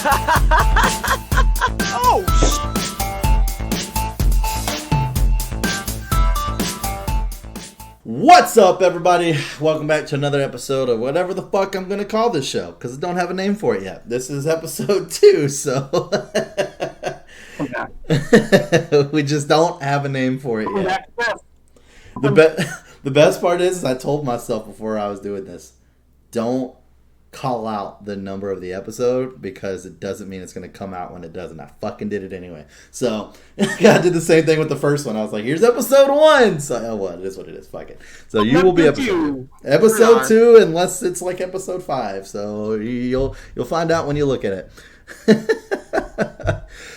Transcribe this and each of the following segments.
Oh, What's up, everybody? Welcome back to another episode of whatever the fuck I'm gonna call this show, because I don't have a name for it yet. This is episode 2, so we just don't have a name for it yet. The best part is I told myself before I was doing this, don't call out the number of the episode because it doesn't mean it's going to come out when it doesn't. I fucking did it anyway. So I did the same thing with the first one. I was like, here's episode 1. So well, it is what it is. Fuck it. So you will be episode 2 unless it's like episode 5. So you'll find out when you look at it.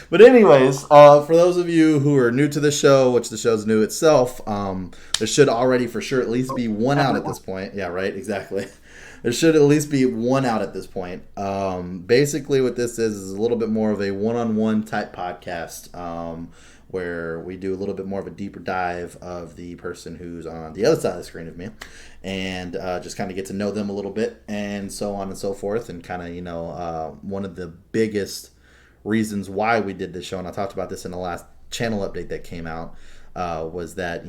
But anyways, for those of you who are new to the show, which the show's new itself, there should already for sure at least be one out at this point. Yeah, right, exactly. There should at least be one out at this point. Basically what this is a little bit more of a one-on-one type podcast where we do a little bit more of a deeper dive of the person who's on the other side of the screen of me and just kind of get to know them a little bit and so on and so forth. And kind of, one of the biggest reasons why we did this show, and I talked about this in the last channel update that came out, was that,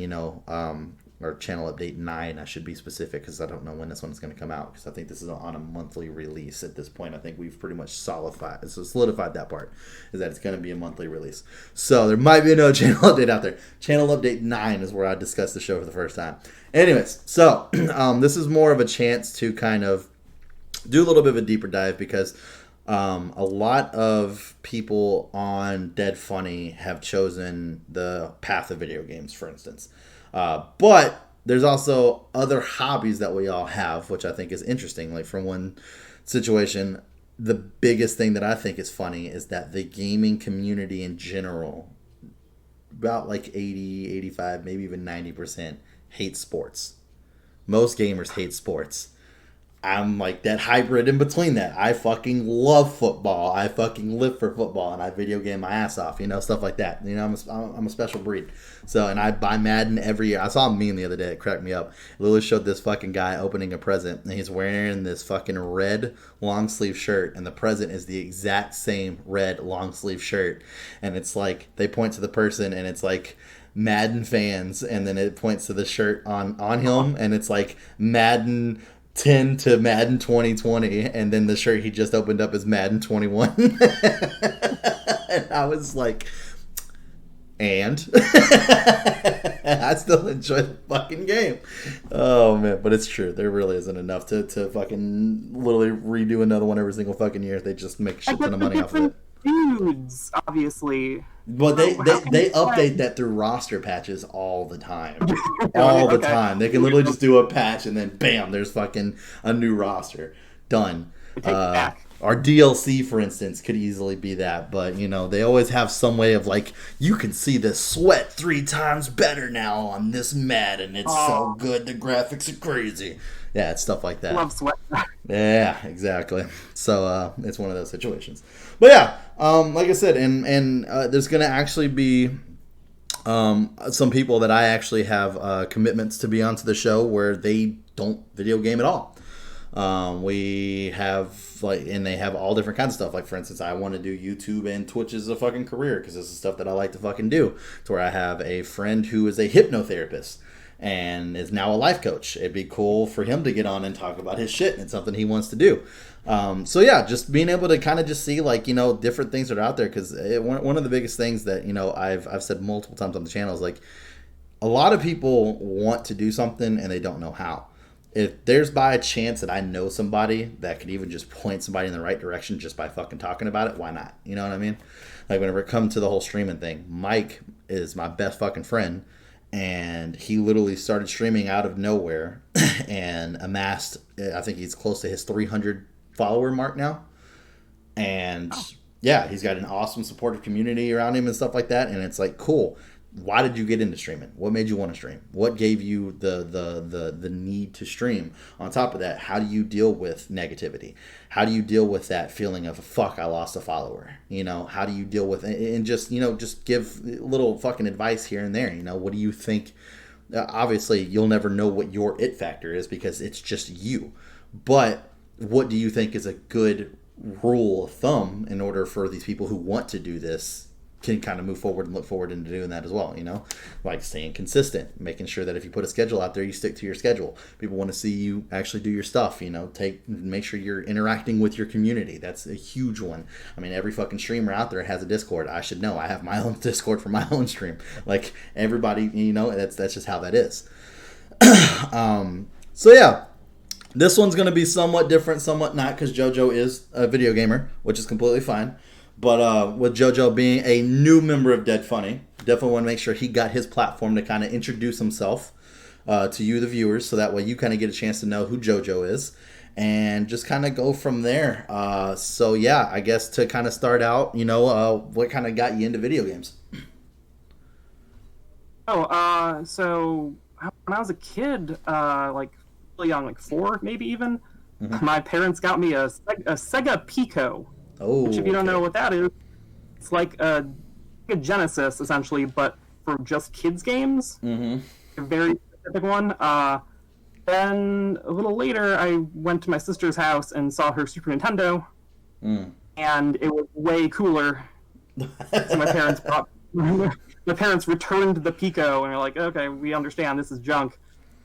or channel update 9, I should be specific because I don't know when this one is going to come out because I think this is on a monthly release at this point. I think we've pretty much solidified that part, is that it's going to be a monthly release. So there might be another channel update out there. Channel update 9 is where I discussed the show for the first time. Anyways, so this is more of a chance to kind of do a little bit of a deeper dive because a lot of people on Dead Funny have chosen the path of video games, for instance. But there's also other hobbies that we all have, which I think is interesting. Like from one situation, the biggest thing that I think is funny is that the gaming community in general, about like 80, 85, maybe even 90% hate sports. Most gamers hate sports. I'm like that hybrid in between that. I fucking love football. I fucking live for football, and I video game my ass off, stuff like that. I'm a special breed. So, and I buy Madden every year. I saw a meme the other day. It cracked me up. Lewis showed this fucking guy opening a present, and he's wearing this fucking red long sleeve shirt, and the present is the exact same red long sleeve shirt. And it's like, they point to the person, and it's like Madden fans, and then it points to the shirt on him, and it's like Madden 10 to Madden 2020, and then the shirt he just opened up is Madden 21. And I was like, and I still enjoy the fucking game. Oh man, but it's true. There really isn't enough to fucking literally redo another one every single fucking year. They just make a shit ton of money off of it. Dudes, obviously. But they update that through roster patches all the time. All the time. They can literally just do a patch and then bam, there's fucking a new roster. Done. Our DLC, for instance, could easily be that. But, they always have some way of like, you can see the sweat 3 times better now on this Madden. It's so good. The graphics are crazy. Yeah, it's stuff like that. Love sweat. Yeah, exactly. So it's one of those situations. But yeah, like I said, and there's going to actually be some people that I actually have commitments to be onto the show where they don't video game at all. We have and they have all different kinds of stuff. Like for instance, I want to do YouTube and Twitch as a fucking career because this is stuff that I like to fucking do. To where I have a friend who is a hypnotherapist and is now a life coach. It'd be cool for him to get on and talk about his shit, and it's something he wants to do. So yeah, just being able to kind of just see like, different things that are out there. Because one of the biggest things that, I've said multiple times on the channel is like, a lot of people want to do something and they don't know how. If there's by a chance that I know somebody that could even just point somebody in the right direction just by fucking talking about it, why not? You know what I mean? Like whenever it comes to the whole streaming thing, Mike is my best fucking friend. And he literally started streaming out of nowhere and amassed, I think he's close to his 300 follower mark now. And yeah, he's got an awesome supportive community around him and stuff like that. And it's like, cool. Why did you get into streaming? What made you want to stream? What gave you the need to stream? On top of that, how do you deal with negativity? How do you deal with that feeling of, fuck, I lost a follower? How do you deal with it? And just, just give little fucking advice here and there. What do you think? Obviously, you'll never know what your it factor is because it's just you. But what do you think is a good rule of thumb in order for these people who want to do this can kind of move forward and look forward into doing that as well, you know, like staying consistent, making sure that if you put a schedule out there, you stick to your schedule. People want to see you actually do your stuff, you know, make sure you're interacting with your community. That's a huge one. I mean, every fucking streamer out there has a Discord. I should know. I have my own Discord for my own stream. Like everybody, you know, that's just how that is. So yeah, this one's going to be somewhat different, somewhat not, because JoJo is a video gamer, which is completely fine. But with JoJo being a new member of Dead Funny, definitely want to make sure he got his platform to kind of introduce himself to you, the viewers, so that way you kind of get a chance to know who JoJo is and just kind of go from there. So yeah, I guess to kind of start out, you know, what kind of got you into video games? So when I was a kid, like really young, like 4 maybe even, my parents got me a Sega Pico. Oh, which, if you don't know what that is, it's like a Genesis, essentially, but for just kids' games. A very specific one. Then, a little later, I went to my sister's house and saw her Super Nintendo, and it was way cooler. So my parents returned the Pico, and they're like, okay, we understand, this is junk.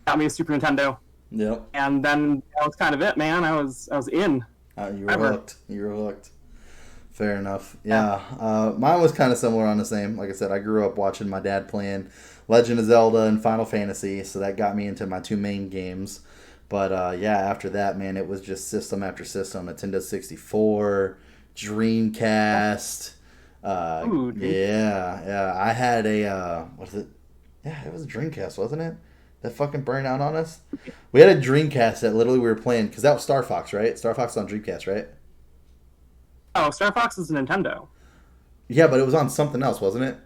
Got me a Super Nintendo. Yep. And then that was kind of it, man. I was in. You were hooked. You were hooked. Fair enough. Yeah. Mine was kind of similar on the same. Like I said, I grew up watching my dad playing Legend of Zelda and Final Fantasy, so that got me into my 2 main games. But yeah, after that, man, it was just system after system. Nintendo 64, Dreamcast. Yeah. I had a, what is it? Yeah, it was a Dreamcast, wasn't it? That fucking burned out on us. We had a Dreamcast that literally we were playing, because that was Star Fox, right? Star Fox on Dreamcast, right? Oh, Star Fox is a Nintendo. Yeah, but it was on something else, wasn't it?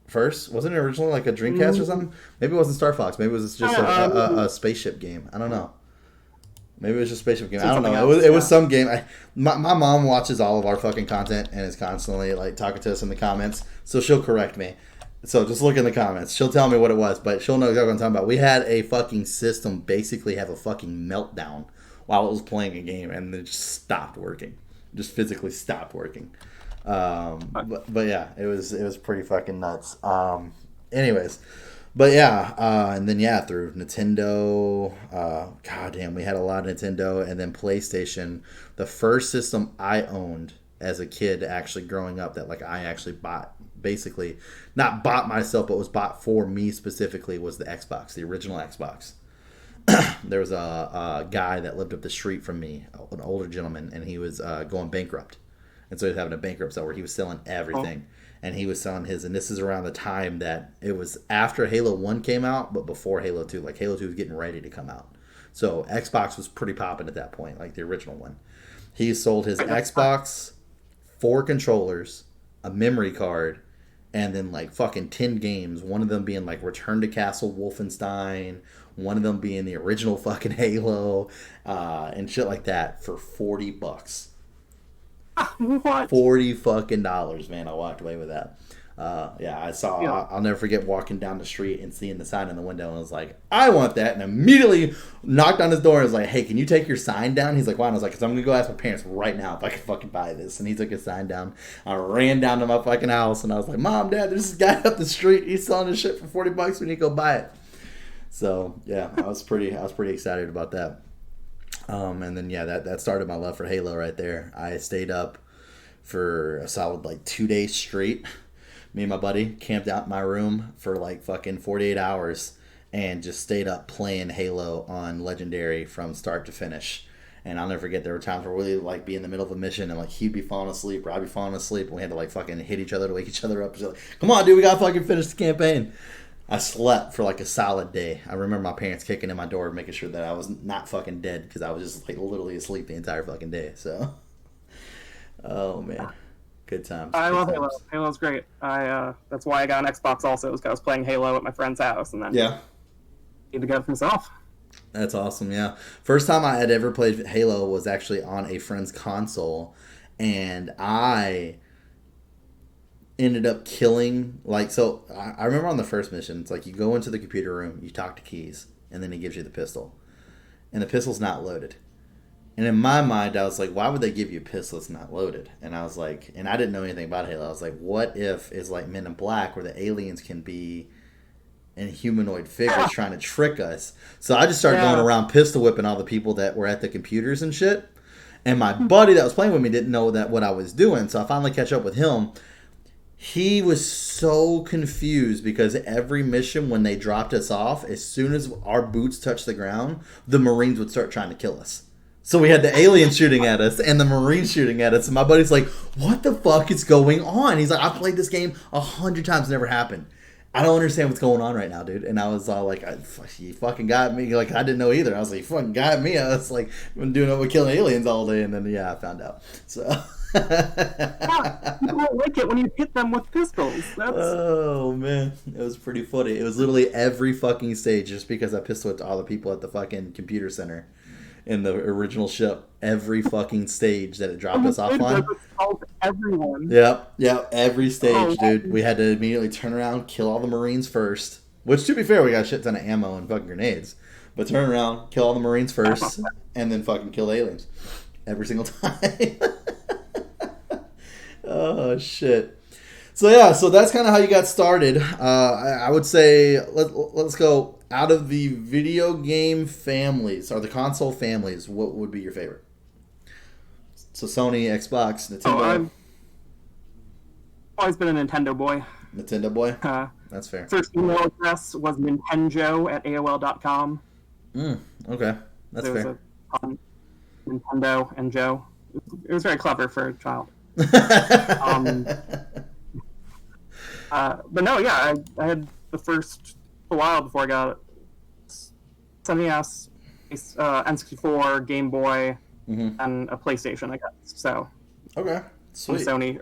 First, wasn't it originally like a Dreamcast or something? Maybe it wasn't Star Fox. Maybe it was just a spaceship game. I don't know. Maybe it was just a spaceship game. I don't know. It was some game. My mom watches all of our fucking content and is constantly like talking to us in the comments, so she'll correct me. So just look in the comments. She'll tell me what it was, but she'll know exactly what I'm talking about. We had a fucking system basically have a fucking meltdown while it was playing a game, and it just stopped working. Just physically stopped working. But yeah, it was pretty fucking nuts. Anyways, but yeah, and then yeah, through Nintendo, goddamn, we had a lot of Nintendo, and then PlayStation. The first system I owned as a kid, actually growing up, that like I actually bought, basically not bought myself, but was bought for me specifically, was the Xbox, the original Xbox. There was a guy that lived up the street from me, an older gentleman, and he was going bankrupt. And so he was having a bankrupt sale where he was selling everything. And he was selling his, and this is around the time that it was after Halo 1 came out, but before Halo 2. Like Halo 2 was getting ready to come out. So Xbox was pretty popping at that point, like the original one. He sold his Xbox, 4 controllers, a memory card, and then like fucking 10 games. One of them being like Return to Castle Wolfenstein, one of them being the original fucking Halo, and shit like that for $40. What? $40 fucking dollars, man. I walked away with that. Yeah, I saw. Yeah. I'll never forget walking down the street and seeing the sign in the window, and I was like, I want that, and immediately knocked on his door and was like, hey, can you take your sign down? He's like, why? And I was like, because I'm gonna go ask my parents right now if I can fucking buy this. And he took his sign down. I ran down to my fucking house, and I was like, Mom, Dad, there's this guy up the street. He's selling his shit for $40. We need to go buy it. So yeah, I was pretty excited about that. And then yeah, that started my love for Halo right there. I stayed up for a solid like 2 days straight. Me and my buddy camped out in my room for like fucking 48 hours and just stayed up playing Halo on Legendary from start to finish. And I'll never forget, there were times where we'd like be in the middle of a mission and like he'd be falling asleep or I'd be falling asleep, and we had to like fucking hit each other to wake each other up. Like, come on, dude, we gotta fucking finish the campaign. I slept for like a solid day. I remember my parents kicking in my door, making sure that I was not fucking dead, because I was just like literally asleep the entire fucking day. So, oh man, good times. I love Halo. Halo's great. That's why I got an Xbox also, was because I was playing Halo at my friend's house, and then yeah, need to get it for myself. That's awesome. Yeah, first time I had ever played Halo was actually on a friend's console, and I ended up killing, like, so I remember on the first mission, it's like you go into the computer room, you talk to Keys, and then he gives you the pistol, and the pistol's not loaded, And in my mind, I was like, why would they give you a pistol that's not loaded? And I was like, and I didn't know anything about Halo. I was like, what if it's like Men in Black, where the aliens can be in humanoid figures trying to trick us? So I just started going around pistol whipping all the people that were at the computers and shit. And my buddy that was playing with me didn't know that what I was doing. So I finally catch up with him. He was so confused because every mission when they dropped us off, as soon as our boots touched the ground, the Marines would start trying to kill us. So we had the aliens shooting at us and the Marines shooting at us. And my buddy's like, what the fuck is going on? He's like, I've played this game 100 times, never happened. I don't understand what's going on right now, dude. And I was all like, you fucking got me. Like, I didn't know either. I was like, you fucking got me. I was like, I've been doing it with killing aliens all day. And then, I found out. So. People don't like it when you hit them with pistols. Oh, man. It was pretty funny. It was literally every fucking stage just because I pistol whipped all the people at the fucking computer center in the original ship. Every fucking stage that it dropped us off on. Everyone. Yep, every stage, dude. We had to immediately turn around, kill all the Marines first. Which, to be fair, we got a shit ton of ammo and fucking grenades. But turn around, kill all the Marines first, and then fucking kill the aliens. Every single time. Oh, shit. So that's kind of how you got started. I would say let's go out of the video game families or the console families. What would be your favorite? So Sony, Xbox, Nintendo. I've always been a Nintendo boy. Nintendo boy. That's fair. First email address was Nintenjo@AOL.com. Okay, that's fair. Was a Nintendo and Joe. It was very clever for a child. But no, I had the first a while before I got NES, N64, Game Boy, and a PlayStation, I guess. So okay, sweet. Sony.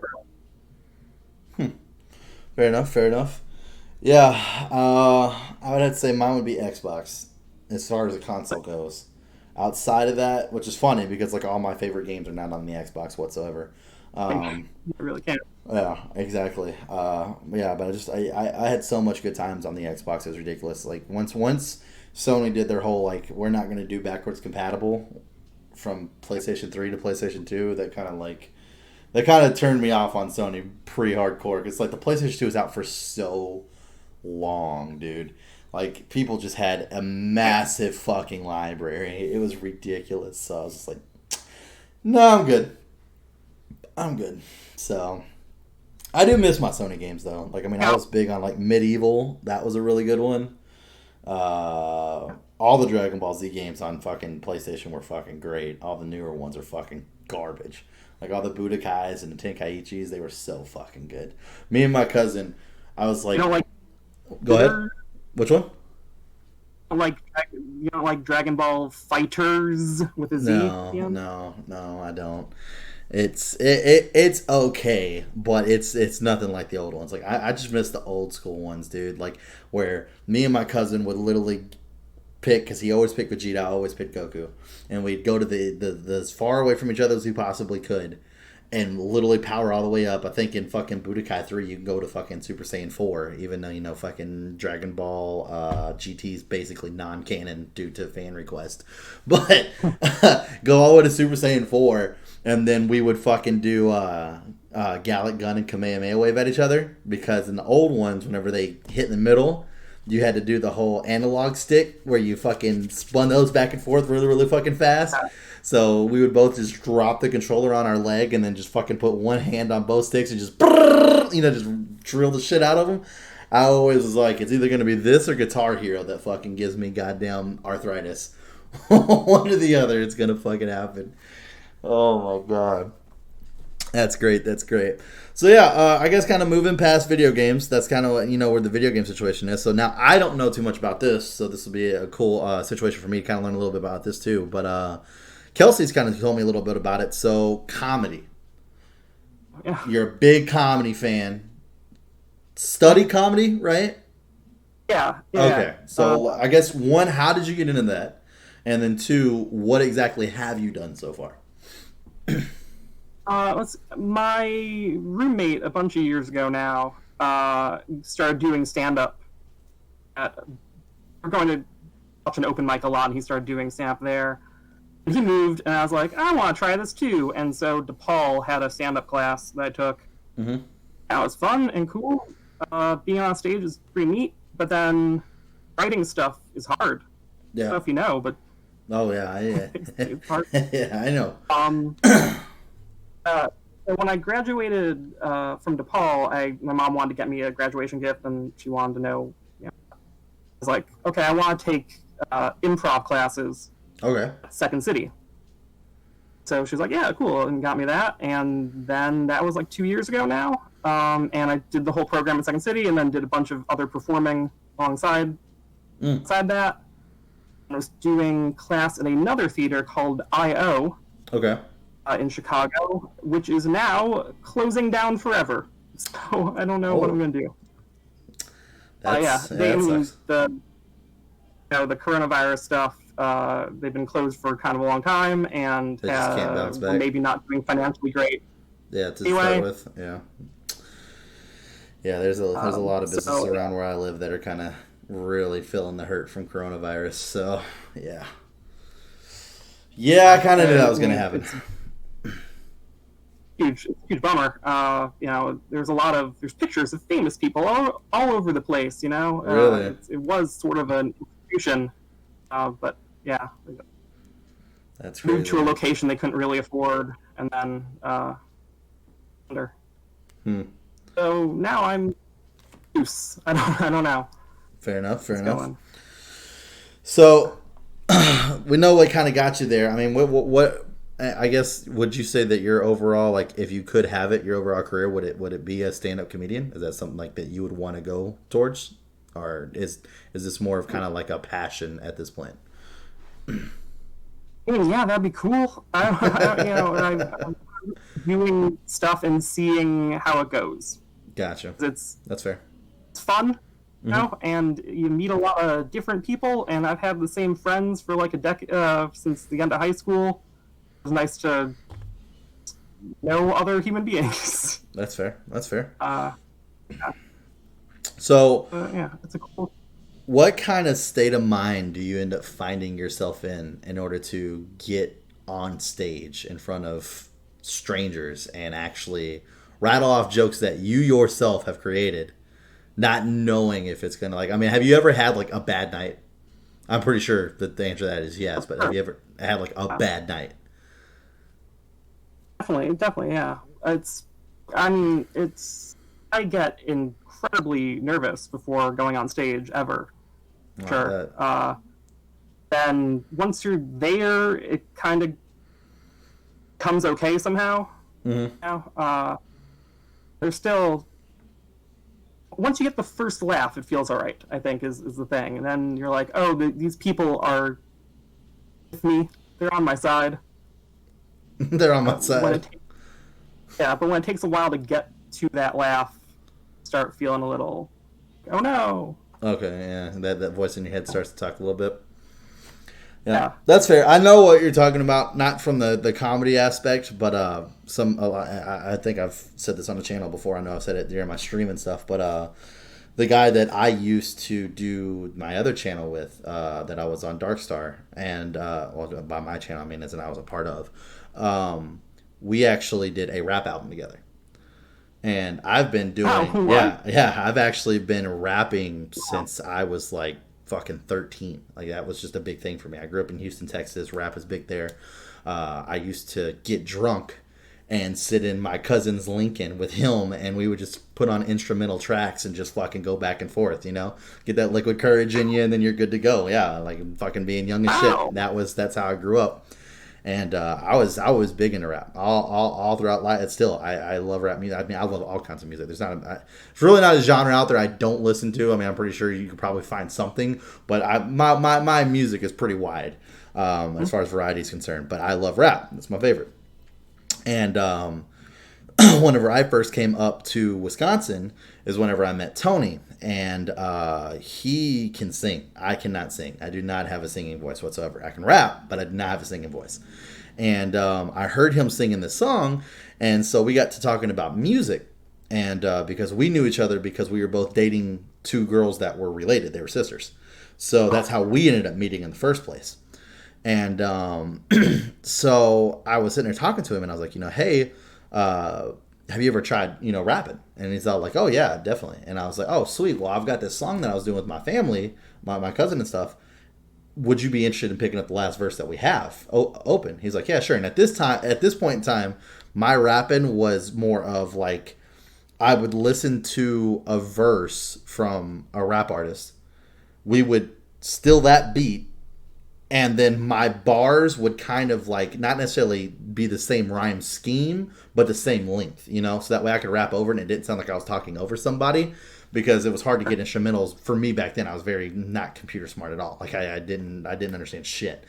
Fair enough. Yeah, I would have to say mine would be Xbox as far as the console goes. Outside of that, which is funny because like all my favorite games are not on the Xbox whatsoever. I really can't. Yeah, exactly. But I had so much good times on the Xbox. It was ridiculous. Like once Sony did their whole like we're not going to do backwards compatible from PlayStation 3 to PlayStation 2, that kind of turned me off on Sony pretty hardcore. Because like the PlayStation 2 was out for so long, dude. Like people just had a massive fucking library. It was ridiculous. So I was just like, no, I'm good. So I do miss my Sony games though. Like I was big on like Medieval. That was a really good one. All the Dragon Ball Z games on fucking PlayStation were fucking great. All the newer ones are fucking garbage. Like all the Budokais and the Tenkaichis, they were so fucking good. Me and my cousin, I was like, go ahead. Which one? You don't like Dragon Ball Fighters with a Z? No, I don't. It's okay, but it's nothing like the old ones. Like I just miss the old school ones, dude. Like where me and my cousin would literally pick, because he always picked Vegeta, I always picked Goku, and we'd go to the as far away from each other as we possibly could, and literally power all the way up. I think in fucking Budokai 3 you can go to fucking Super Saiyan 4, even though fucking Dragon Ball GT is basically non-canon due to fan request, but go all the way to Super Saiyan 4. And then we would fucking do Gallic Gun and Kamehameha Wave at each other. Because in the old ones, whenever they hit in the middle, you had to do the whole analog stick where you fucking spun those back and forth really, really fucking fast. So we would both just drop the controller on our leg and then just fucking put one hand on both sticks and just drill the shit out of them. I always was like, it's either going to be this or Guitar Hero that fucking gives me goddamn arthritis. One or the other, it's going to fucking happen. Oh my god, that's great. So yeah, I guess kind of moving past video games. That's kind of where the video game situation is. So now I don't know too much about this, so this will be a cool situation for me to kind of learn a little bit about this too. But Kelsey's kind of told me a little bit about it. So comedy, you're a big comedy fan. Study comedy, right? Yeah. Okay, so I guess one, how did you get into that? And then two, what exactly have you done so far? My roommate a bunch of years ago now started doing stand-up. We're going to watch an open mic a lot, and he started doing stand-up there. he moved, and I was like, I want to try this too. And so DePaul had a stand-up class that I took. Mm-hmm. That was fun and cool. Being on stage is pretty neat, but then writing stuff is hard. I don't know if you know, but oh yeah, it's hard. Yeah, I know. So when I graduated from DePaul, my mom wanted to get me a graduation gift, and she wanted to know. I was like, okay, I want to take improv classes. Okay. At Second City. So she's like, yeah, cool, and got me that. And then that was like 2 years ago now. And I did the whole program at Second City, and then did a bunch of other performing alongside that. I was doing class in another theater called I.O. Okay. In Chicago, which is now closing down forever. So I don't know what I'm going to do. That sucks. The coronavirus stuff, they've been closed for kind of a long time, and they just can't bounce back. Maybe not doing financially great. Yeah, to start with, yeah. Yeah, there's a lot of businesses around where I live that are kind of really feeling the hurt from coronavirus. So, yeah. Yeah, I kind of knew that was going to happen. Huge bummer. There's pictures of famous people all over the place. Really, it was sort of an institution, but yeah, that's crazy. Moved to a location they couldn't really afford, and then under. So now I'm loose. I don't know. Fair enough. So we know what kind of got you there. I mean, what I guess, would you say that your overall, like, if you could have it, your overall career, would it be a stand-up comedian? Is that something like that you would want to go towards, or is this more of kind of like a passion at this point? Yeah, that'd be cool. I'm doing stuff and seeing how it goes. Gotcha. That's fair. It's fun, and you meet a lot of different people, and I've had the same friends for like a decade since the end of high school. It was nice to know other human beings. That's fair. Yeah. So, yeah, it's a cool. What kind of state of mind do you end up finding yourself in order to get on stage in front of strangers and actually rattle off jokes that you yourself have created, not knowing if it's gonna, like, I mean, have you ever had like a bad night? I'm pretty sure that the answer to that is yes, but have you ever had like a bad night? Definitely, yeah. I get incredibly nervous before going on stage ever. Sure. Then once you're there, it kind of comes okay somehow. There's still, once you get the first laugh, it feels all right, I think, is the thing. And then you're like, oh, these people are with me. They're on my side. They're on my side. But when it takes a while to get to that laugh, start feeling a little, oh no. Okay, yeah, that voice in your head starts to talk a little bit. Yeah, that's fair. I know what you're talking about, not from the comedy aspect, but I think I've said this on the channel before. I know I've said it during my stream and stuff, but the guy that I used to do my other channel with, that I was on Darkstar, and by my channel I mean as in I was a part of, we actually did a rap album together. And I've been doing, I've actually been rapping since I was like fucking 13. Like, that was just a big thing for me. I grew up in Houston, Texas. Rap is big there. I used to get drunk and sit in my cousin's Lincoln with him, and we would just put on instrumental tracks and just fucking go back and forth, get that liquid courage in you, and then you're good to go. Yeah, like fucking being young as shit. That's how I grew up. And I was big into rap all throughout life. It's still, I love rap music. I mean, I love all kinds of music. There's it's really not a genre out there I don't listen to. I mean, I'm pretty sure you could probably find something, but my music is pretty wide as far as variety is concerned. But I love rap. That's my favorite. And whenever I first came up to Wisconsin is whenever I met Tony, and he can sing. I cannot sing. I do not have a singing voice whatsoever. I can rap, but I do not have a singing voice. And I heard him singing this song, and so we got to talking about music. And because we knew each other because we were both dating two girls that were related. They were sisters. So that's how we ended up meeting in the first place. And so I was sitting there talking to him, and I was like, hey, have you ever tried, rapping? And he's all like, oh yeah, definitely. And I was like, oh sweet, well I've got this song that I was doing with my family, my cousin and stuff. Would you be interested in picking up the last verse that we have open? He's like, yeah, sure. And at this point in time, my rapping was more of like, I would listen to a verse from a rap artist. We would steal that beat, and then my bars would kind of like not necessarily be the same rhyme scheme, but the same length, so that way I could rap over it and it didn't sound like I was talking over somebody, because it was hard to get instrumentals. For me back then, I was very not computer smart at all. Like I didn't understand shit.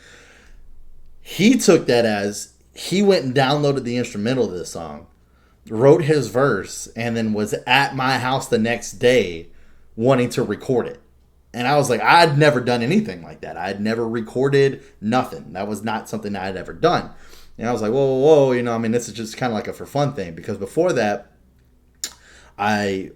He took that as he went and downloaded the instrumental of this song, wrote his verse, and then was at my house the next day wanting to record it. And I was like, I'd never done anything like that. I'd never recorded nothing. That was not something that I'd ever done. And I was like, whoa, this is just kind of like a for fun thing. Because before that, I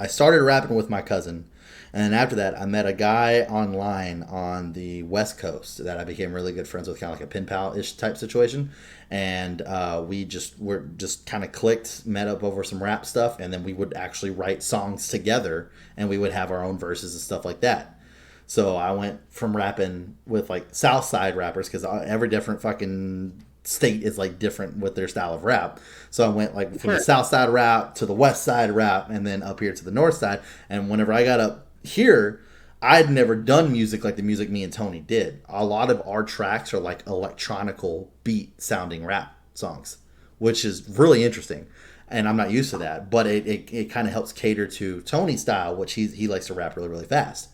started rapping with my cousin. And then after that, I met a guy online on the West Coast that I became really good friends with, kind of like a pen pal-ish type situation. And we were kind of clicked, met up over some rap stuff, and then we would actually write songs together, and we would have our own verses and stuff like that. So I went from rapping with like South Side rappers, because every different fucking state is like different with their style of rap. So I went like from the South Side rap to the West Side rap, and then up here to the North Side. And whenever I got up here, I'd never done music like the music me and Tony did. A lot of our tracks are like electronical beat sounding rap songs, which is really interesting. And I'm not used to that, but it kind of helps cater to Tony's style, which he likes to rap really, really fast.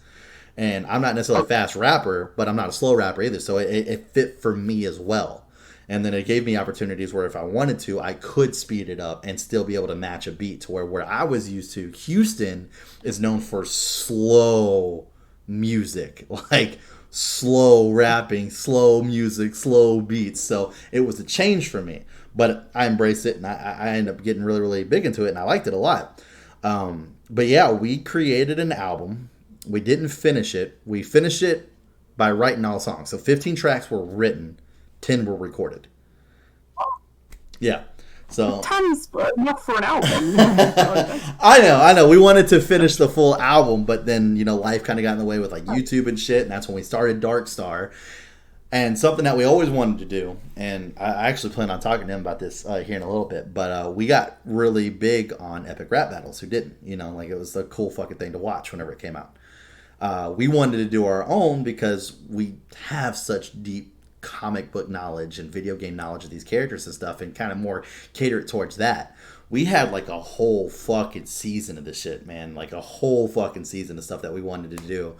And I'm not necessarily a fast rapper, but I'm not a slow rapper either. So it fit for me as well. And then it gave me opportunities where if I wanted to, I could speed it up and still be able to match a beat to where I was used to. Houston is known for slow music, like slow rapping, slow music, slow beats. So it was a change for me, but I embraced it, and I ended up getting really, really big into it, and I liked it a lot. But yeah, we created an album. We didn't finish it. We finished it by writing all songs. So 15 tracks were written. 10 were recorded. Yeah. So 10's enough for an album. I know. We wanted to finish the full album, but then, life kind of got in the way with like YouTube and shit, and that's when we started Dark Star. And something that we always wanted to do, and I actually plan on talking to him about this here in a little bit, but we got really big on epic rap battles. Who didn't? Like it was a cool fucking thing to watch whenever it came out. We wanted to do our own because we have such deep comic book knowledge and video game knowledge of these characters and stuff, and kind of more cater it towards that. We had like a whole fucking season of this shit, man. Like a whole fucking season of stuff that we wanted to do.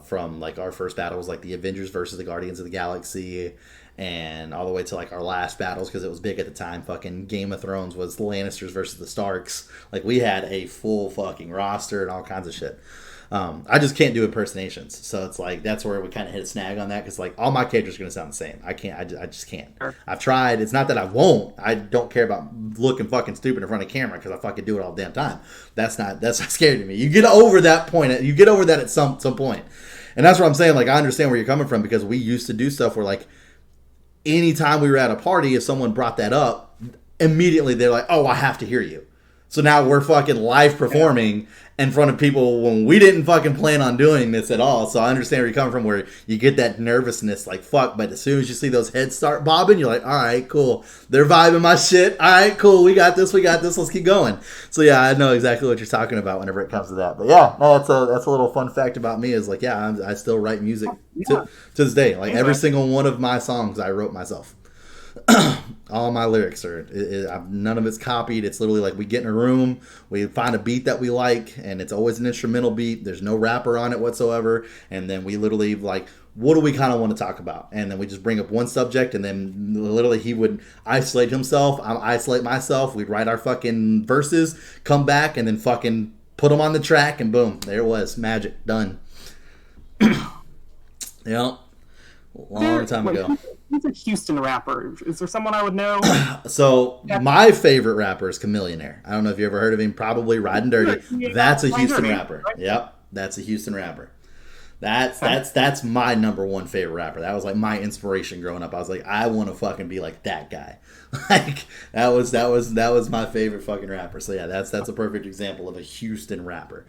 From like our first battle was like the Avengers versus the Guardians of the Galaxy, and all the way to like our last battles, because it was big at the time. Fucking Game of Thrones was the Lannisters versus the Starks. Like we had a full fucking roster and all kinds of shit. I just can't do impersonations, so it's like that's where we kind of hit a snag on that, because like all my characters are gonna sound the same. I can't. I just can't. Sure. I've tried. It's not that I won't. I don't care about looking fucking stupid in front of camera, because I fucking do it all the damn time. That's not scary to me. You get over that point. You get over that at some point, and that's what I'm saying. Like I understand where you're coming from, because we used to do stuff where like anytime we were at a party, if someone brought that up, immediately they're like, "Oh, I have to hear you." So now we're fucking live performing in front of people when we didn't fucking plan on doing this at all. So I understand where you're coming from, where you get that nervousness, like, fuck, but as soon as you see those heads start bobbing, you're like, all right, cool. They're vibing my shit. All right, cool. We got this. Let's keep going. So yeah, I know exactly what you're talking about whenever it comes to that. But yeah, no, that's a little fun fact about me is like, yeah, I still write music to this day. Like every single one of my songs I wrote myself. All my lyrics are none of it's copied. It's literally like we get in a room, we find a beat that we like, and it's always an instrumental beat. There's no rapper on it whatsoever, and then we literally like, what do we kind of want to talk about? And then we just bring up one subject, and then literally he would isolate himself, I isolate myself. We'd write our fucking verses, come back, and then fucking put them on the track, and boom, there it was, magic, done. Yep. Long time ago. Who's a Houston rapper? Is there someone I would know? So my favorite rapper is Chamillionaire. I don't know if you ever heard of him. Probably Riding Dirty. That's a Houston rapper. Right? Yep, that's a Houston rapper. That's my number one favorite rapper. That was like my inspiration growing up. I was like, I want to fucking be like that guy. Like that was my favorite fucking rapper. So yeah, that's a perfect example of a Houston rapper.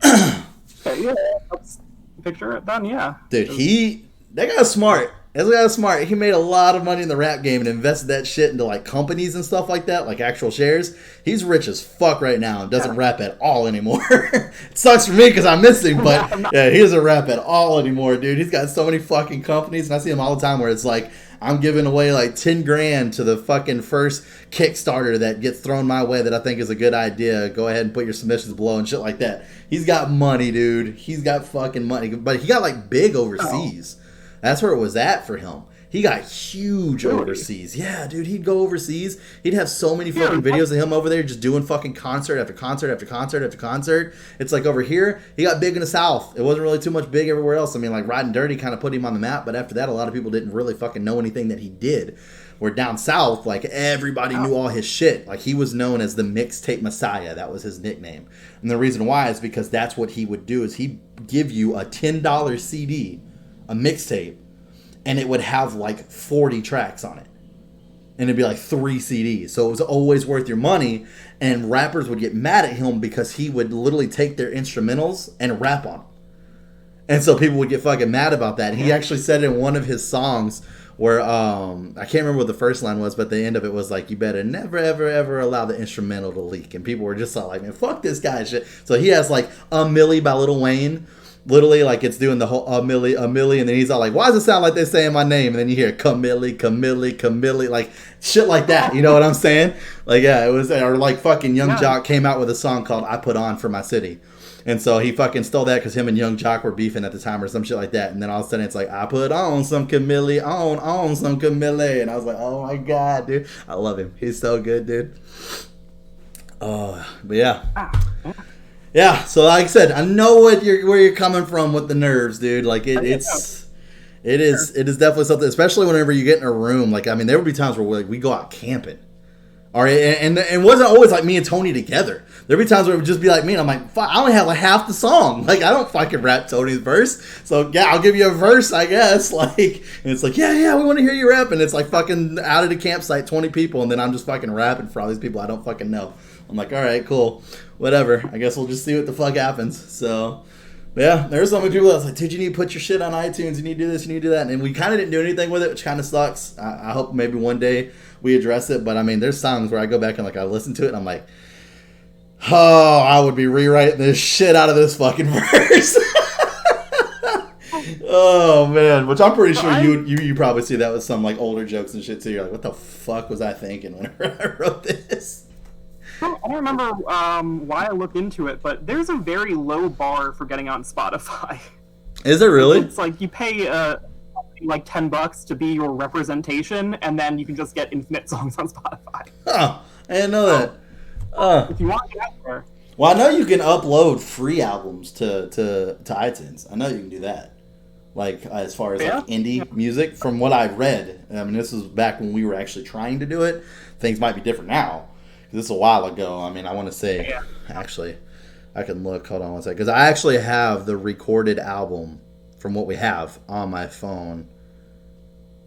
Yeah, let's picture it then. Yeah, dude, that guy's smart. That guy's smart. He made a lot of money in the rap game and invested that shit into like companies and stuff like that, like actual shares. He's rich as fuck right now and doesn't rap at all anymore. It sucks for me because I miss him, but yeah, he doesn't rap at all anymore, dude. He's got so many fucking companies, and I see him all the time where it's like, I'm giving away like 10 grand to the fucking first Kickstarter that gets thrown my way that I think is a good idea. Go ahead and put your submissions below and shit like that. He's got money, dude. He's got fucking money. But he got like big overseas. That's where it was at for him. He got huge overseas. Yeah, dude, he'd go overseas. He'd have so many fucking videos of him over there just doing fucking concert after concert after concert after concert. It's like over here, he got big in the South. It wasn't really too much big everywhere else. I mean, like Riding Dirty kind of put him on the map, but after that, a lot of people didn't really fucking know anything that he did. Where down south, like everybody knew all his shit. Like he was known as the Mixtape Messiah. That was his nickname. And the reason why is because that's what he would do is he'd give you a $10 CD, a mixtape, and it would have like 40 tracks on it. And it'd be like 3 CDs. So it was always worth your money. And rappers would get mad at him because he would literally take their instrumentals and rap on them. And so people would get fucking mad about that. He actually said in one of his songs where, I can't remember what the first line was, but the end of it was like, you better never, ever, ever allow the instrumental to leak. And people were just like, man, fuck this guy and shit. So he has like A Milli by Lil Wayne. Literally, like, it's doing the whole a milli, and then he's all like, why does it sound like they're saying my name? And then you hear Camille, like, shit like that. You know what I'm saying? Like, yeah, it was, or like fucking Young Jock came out with a song called I Put On For My City. And so he fucking stole that because him and Young Jock were beefing at the time or some shit like that. And then all of a sudden it's like, I put on some Camille, on some Camille. And I was like, oh my God, dude. I love him. He's so good, dude. Oh, but yeah. Yeah, so like I said, I know where you're coming from with the nerves, dude. Like it is definitely something, especially whenever you get in a room. Like, I mean, there would be times where we go out camping. All right, and it wasn't always like me and Tony together. There'd be times where it would just be like me, and I'm like, fuck, I only have like half the song. Like, I don't fucking rap Tony's verse. So yeah, I'll give you a verse, I guess. Like, and it's like, yeah, we want to hear you rap. And it's like fucking out of the campsite, 20 people, and then I'm just fucking rapping for all these people I don't fucking know. I'm like, all right, cool, whatever. I guess we'll just see what the fuck happens. So, yeah, there's so many people that was like, dude, you need to put your shit on iTunes. You need to do this, you need to do that. And we kind of didn't do anything with it, which kind of sucks. I hope maybe one day we address it. But, I mean, there's songs where I go back and, like, I listen to it, and I'm like, oh, I would be rewriting this shit out of this fucking verse. Oh, man. Which I'm pretty sure you probably see that with some, like, older jokes and shit, too. You're like, what the fuck was I thinking whenever I wrote this? I don't remember why I looked into it, but there's a very low bar for getting on Spotify. Is it really? It's like you pay like $10 to be your representation, and then you can just get infinite songs on Spotify. Oh, I didn't know that. If you want to get there. Well, I know you can upload free albums to iTunes. I know you can do that. Like, as far as like indie music, from what I read, I mean, this was back when we were actually trying to do it. Things might be different now. This is a while ago. I mean, I want to say, actually, I can look. Hold on one second. Because I actually have the recorded album from what we have on my phone.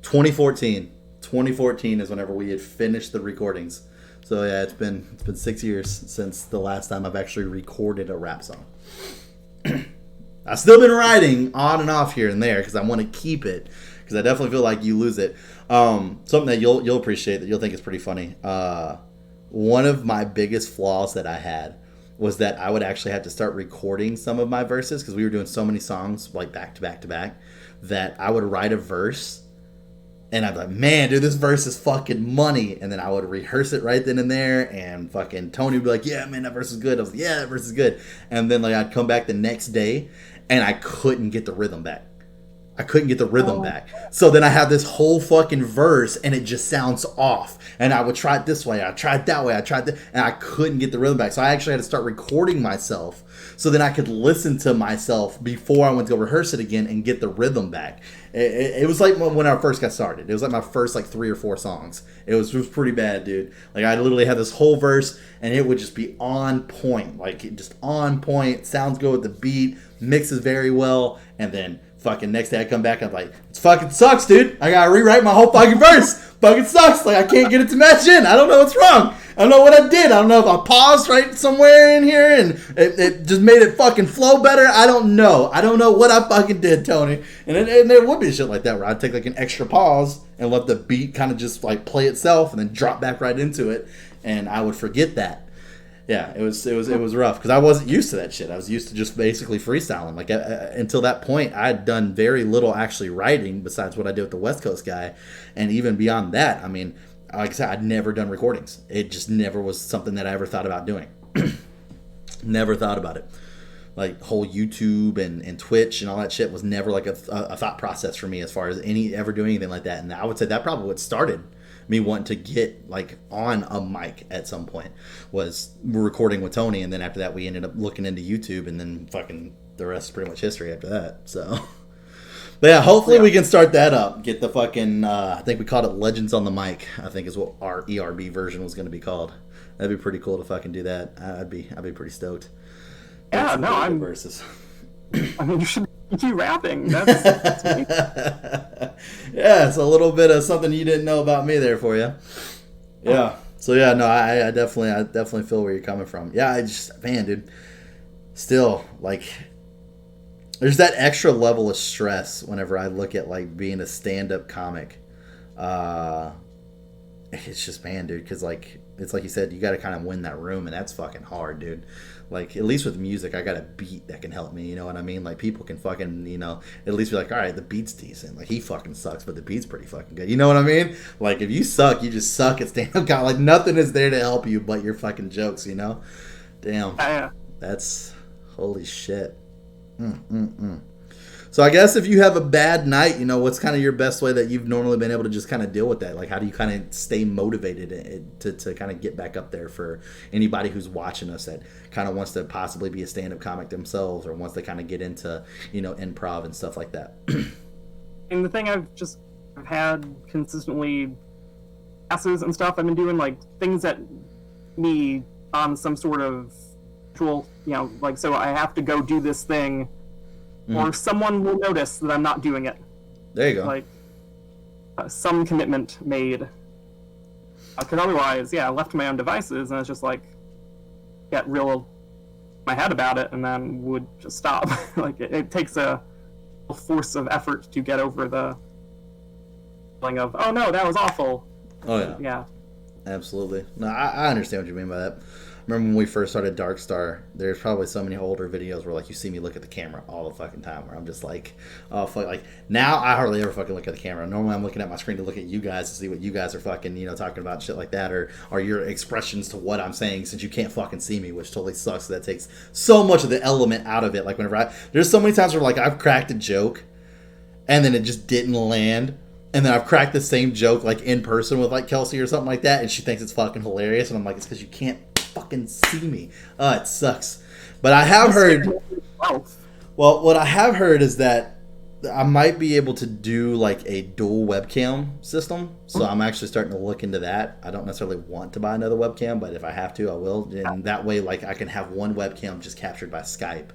2014. 2014 is whenever we had finished the recordings. So, yeah, it's been 6 years since the last time I've actually recorded a rap song. I've still been writing on and off here and there because I want to keep it. Because I definitely feel like you lose it. Something that you'll appreciate, that you'll think is pretty funny. One of my biggest flaws that I had was that I would actually have to start recording some of my verses because we were doing so many songs like back to back to back that I would write a verse and I'd be like, man, dude, this verse is fucking money. And then I would rehearse it right then and there, and fucking Tony would be like, yeah, man, that verse is good. I was like, yeah, that verse is good. And then like I'd come back the next day and I couldn't get the rhythm back. I couldn't get the rhythm back. So then I have this whole fucking verse and it just sounds off. And I would try it this way, I tried that way, I tried that, and I couldn't get the rhythm back. So I actually had to start recording myself so then I could listen to myself before I went to go rehearse it again and get the rhythm back. It was like when I first got started. It was like my first like 3 or 4 songs. It was pretty bad, dude. Like I literally had this whole verse and it would just be on point. Like just on point, sounds good with the beat, mixes very well, and then fucking next day I come back and I'm like, it fucking sucks, dude. I gotta rewrite my whole fucking verse. Fucking sucks. Like I can't get it to match in. I don't know what's wrong. I don't know what I did. I don't know if I paused right somewhere in here and it just made it fucking flow better. I don't know. I don't know what I fucking did, Tony. And there would be shit like that where I'd take like an extra pause and let the beat kind of just like play itself and then drop back right into it. And I would forget that. Yeah, it was rough because I wasn't used to that shit. I was used to just basically freestyling. Like until that point, I had done very little actually writing besides what I did with the West Coast guy, and even beyond that, I mean, like I said, I'd never done recordings. It just never was something that I ever thought about doing. Never thought about it. Like whole YouTube and Twitch and all that shit was never like a thought process for me as far as ever doing anything like that. And I would say that probably what started me wanting to get like on a mic at some point was recording with Tony, and then after that we ended up looking into YouTube, and then fucking the rest is pretty much history after that. So but yeah, hopefully we can start that up, get the fucking I think we called it Legends on the Mic, I think is what our ERB version was going to be called. That'd be pretty cool to fucking do that. I'd be pretty stoked. Yeah, no, I'm verses. I mean, you should keep rapping. That's me. Yeah, it's a little bit of something you didn't know about me there for you. Yeah. So yeah, no, I definitely feel where you're coming from. Yeah, I just, man, dude, still like, there's that extra level of stress whenever I look at like being a stand-up comic. It's just, man, dude, because like it's like you said, you got to kind of win that room, and that's fucking hard, dude. Like, at least with music, I got a beat that can help me, you know what I mean? Like, people can fucking, you know, at least be like, all right, the beat's decent. Like, he fucking sucks, but the beat's pretty fucking good. You know what I mean? Like, if you suck, you just suck at stand-up comedy. Like, nothing is there to help you but your fucking jokes, you know? Damn. Yeah. That's, holy shit. So I guess if you have a bad night, you know, what's kind of your best way that you've normally been able to just kind of deal with that? Like, how do you kind of stay motivated to kind of get back up there for anybody who's watching us that kind of wants to possibly be a stand-up comic themselves or wants to kind of get into, you know, improv and stuff like that? And the thing I've had consistently classes and stuff, I've been doing like things that me on some sort of actual, you know, like, so I have to go do this thing. Or someone will notice that I'm not doing it. There you go. Like, some commitment made. Because otherwise, I left to my own devices, and it's just like, get real in my head about it, and then would just stop. Like, it takes a force of effort to get over the feeling of, oh no, that was awful. Oh, yeah. Yeah. Absolutely. No, I understand what you mean by that. Remember when we first started Dark Star, there's probably so many older videos where like you see me look at the camera all the fucking time, where I'm just like, oh fuck, like now I hardly ever fucking look at the camera. Normally I'm looking at my screen to look at you guys to see what you guys are fucking, you know, talking about, shit like that, or your expressions to what I'm saying, since you can't fucking see me, which totally sucks. That takes so much of the element out of it. Like whenever there's so many times where like I've cracked a joke and then it just didn't land. And then I've cracked the same joke like in person with like Kelsey or something like that, and she thinks it's fucking hilarious, and I'm like, it's because you can't fucking see me. It sucks. But I have heard, well, what I have heard is that I might be able to do like a dual webcam system. So I'm actually starting to look into that. I don't necessarily want to buy another webcam, but if I have to, I will. And that way, like, I can have one webcam just captured by Skype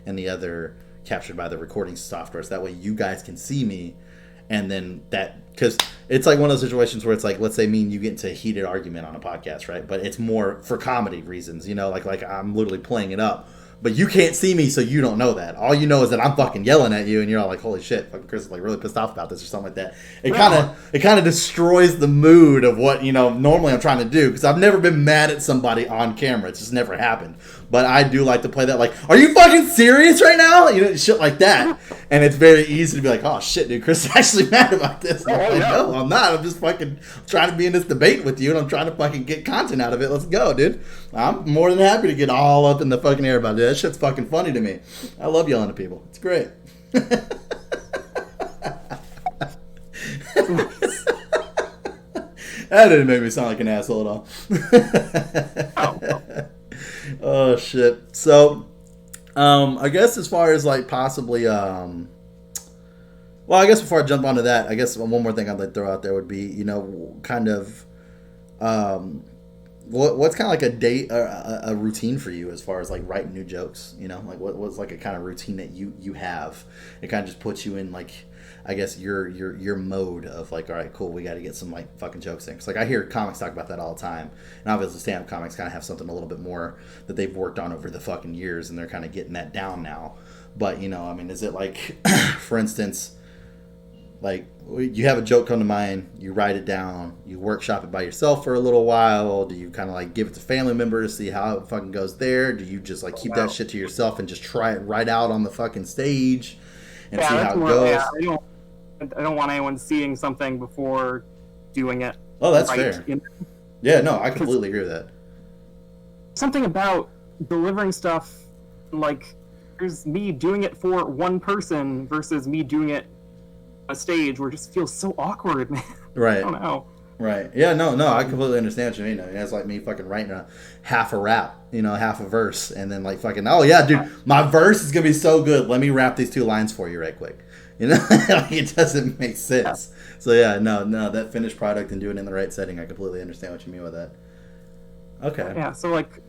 and the other captured by the recording software. So that way you guys can see me. And then that, because it's like one of those situations where it's like, let's say me and you get into a heated argument on a podcast, right? But it's more for comedy reasons, you know, like I'm literally playing it up. But you can't see me, so you don't know that. All you know is that I'm fucking yelling at you, and you're all like, "Holy shit!" Fucking Chris is like really pissed off about this or something like that. It kind of destroys the mood of what, you know, normally I'm trying to do, because I've never been mad at somebody on camera. It's just never happened. But I do like to play that, like, "Are you fucking serious right now?" You know, shit like that. And it's very easy to be like, "Oh shit, dude, Chris is actually mad about this." And I'm like, no, I'm not. I'm just fucking trying to be in this debate with you, and I'm trying to fucking get content out of it. Let's go, dude. I'm more than happy to get all up in the fucking air about it. That shit's fucking funny to me. I love yelling at people. It's great. That didn't make me sound like an asshole at all. Oh. Oh shit. So, I guess as far as like possibly, well, I guess before I jump onto that, I guess one more thing I'd like to throw out there would be, you know, kind of, what's kind of like a date or a routine for you as far as like writing new jokes, you know, like what's like a kind of routine that you have. It kind of just puts you in like, I guess your mode of like, all right, cool, we got to get some like fucking jokes in. Cause like I hear comics talk about that all the time, and obviously stand-up comics kind of have something a little bit more that they've worked on over the fucking years, and they're kind of getting that down now. But you know, I mean, is it like, for instance, like you have a joke come to mind, you write it down, you workshop it by yourself for a little while? Do you kind of like give it to family members, see how it fucking goes there? Do you just like keep that shit to yourself and just try it right out on the fucking stage and see how it goes? Yeah, I don't want anyone seeing something before doing it. Oh, that's fair. Yeah, no, I completely agree with that. Something about delivering stuff, like, there's me doing it for one person versus me doing it on a stage where it just feels so awkward, man. Right. I don't know. Right. Yeah, no, I completely understand what you mean. I mean, it's like me fucking writing half a rap, you know, half a verse, and then like fucking, oh yeah, dude, my verse is going to be so good. Let me rap these 2 lines for you right quick. You know, it doesn't make sense. Yeah. So yeah, no, that finished product and doing it in the right setting, I completely understand what you mean with that. Okay. Yeah, so like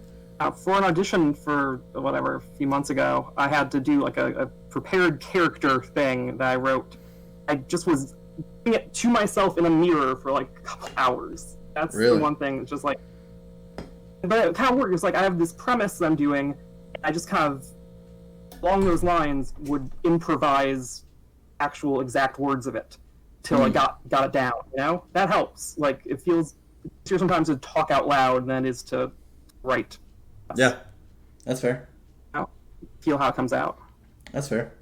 for an audition for whatever a few months ago, I had to do like a prepared character thing that I wrote. I just was doing it to myself in a mirror for like a couple hours. That's really? The one thing. It's just like, but it kind of works. It's like I have this premise that I'm doing, and I just kind of along those lines would improvise actual exact words of it till I got it down. You know, that helps. Like it feels easier sometimes to talk out loud than it is to write. Yeah, that's fair. Feel how it comes out. That's fair.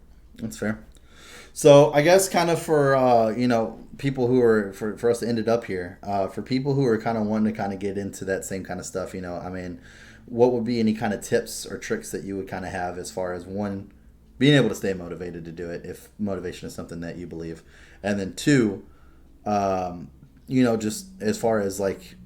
So I guess kind of for you know, people who are for us to end it up here, for people who are kind of wanting to kind of get into that same kind of stuff, you know, I mean, what would be any kind of tips or tricks that you would kind of have as far as, one, being able to stay motivated to do it if motivation is something that you believe, and then 2, you know, just as far as like,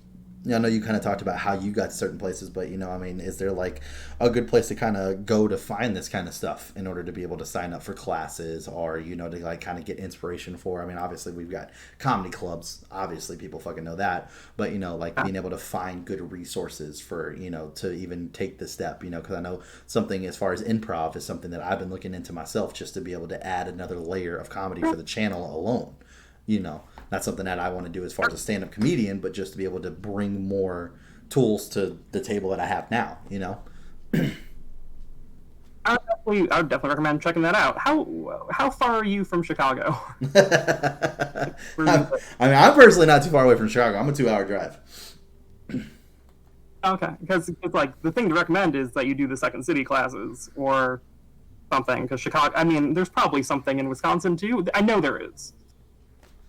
I know you kind of talked about how you got to certain places, but you know, I mean, is there like a good place to kind of go to find this kind of stuff in order to be able to sign up for classes, or, you know, to like kind of get inspiration for? I mean, obviously we've got comedy clubs, obviously people fucking know that, but you know, like being able to find good resources for, you know, to even take the step, you know, because I know something as far as improv is something that I've been looking into myself, just to be able to add another layer of comedy for the channel alone, you know. Not something that I want to do as far as a stand-up comedian, but just to be able to bring more tools to the table that I have now, you know? I would definitely recommend checking that out. How far are you from Chicago? I mean, I'm personally not too far away from Chicago. I'm a 2-hour drive. Okay, because like the thing to recommend is that you do the Second City classes or something, because Chicago, I mean, there's probably something in Wisconsin too. I know there is.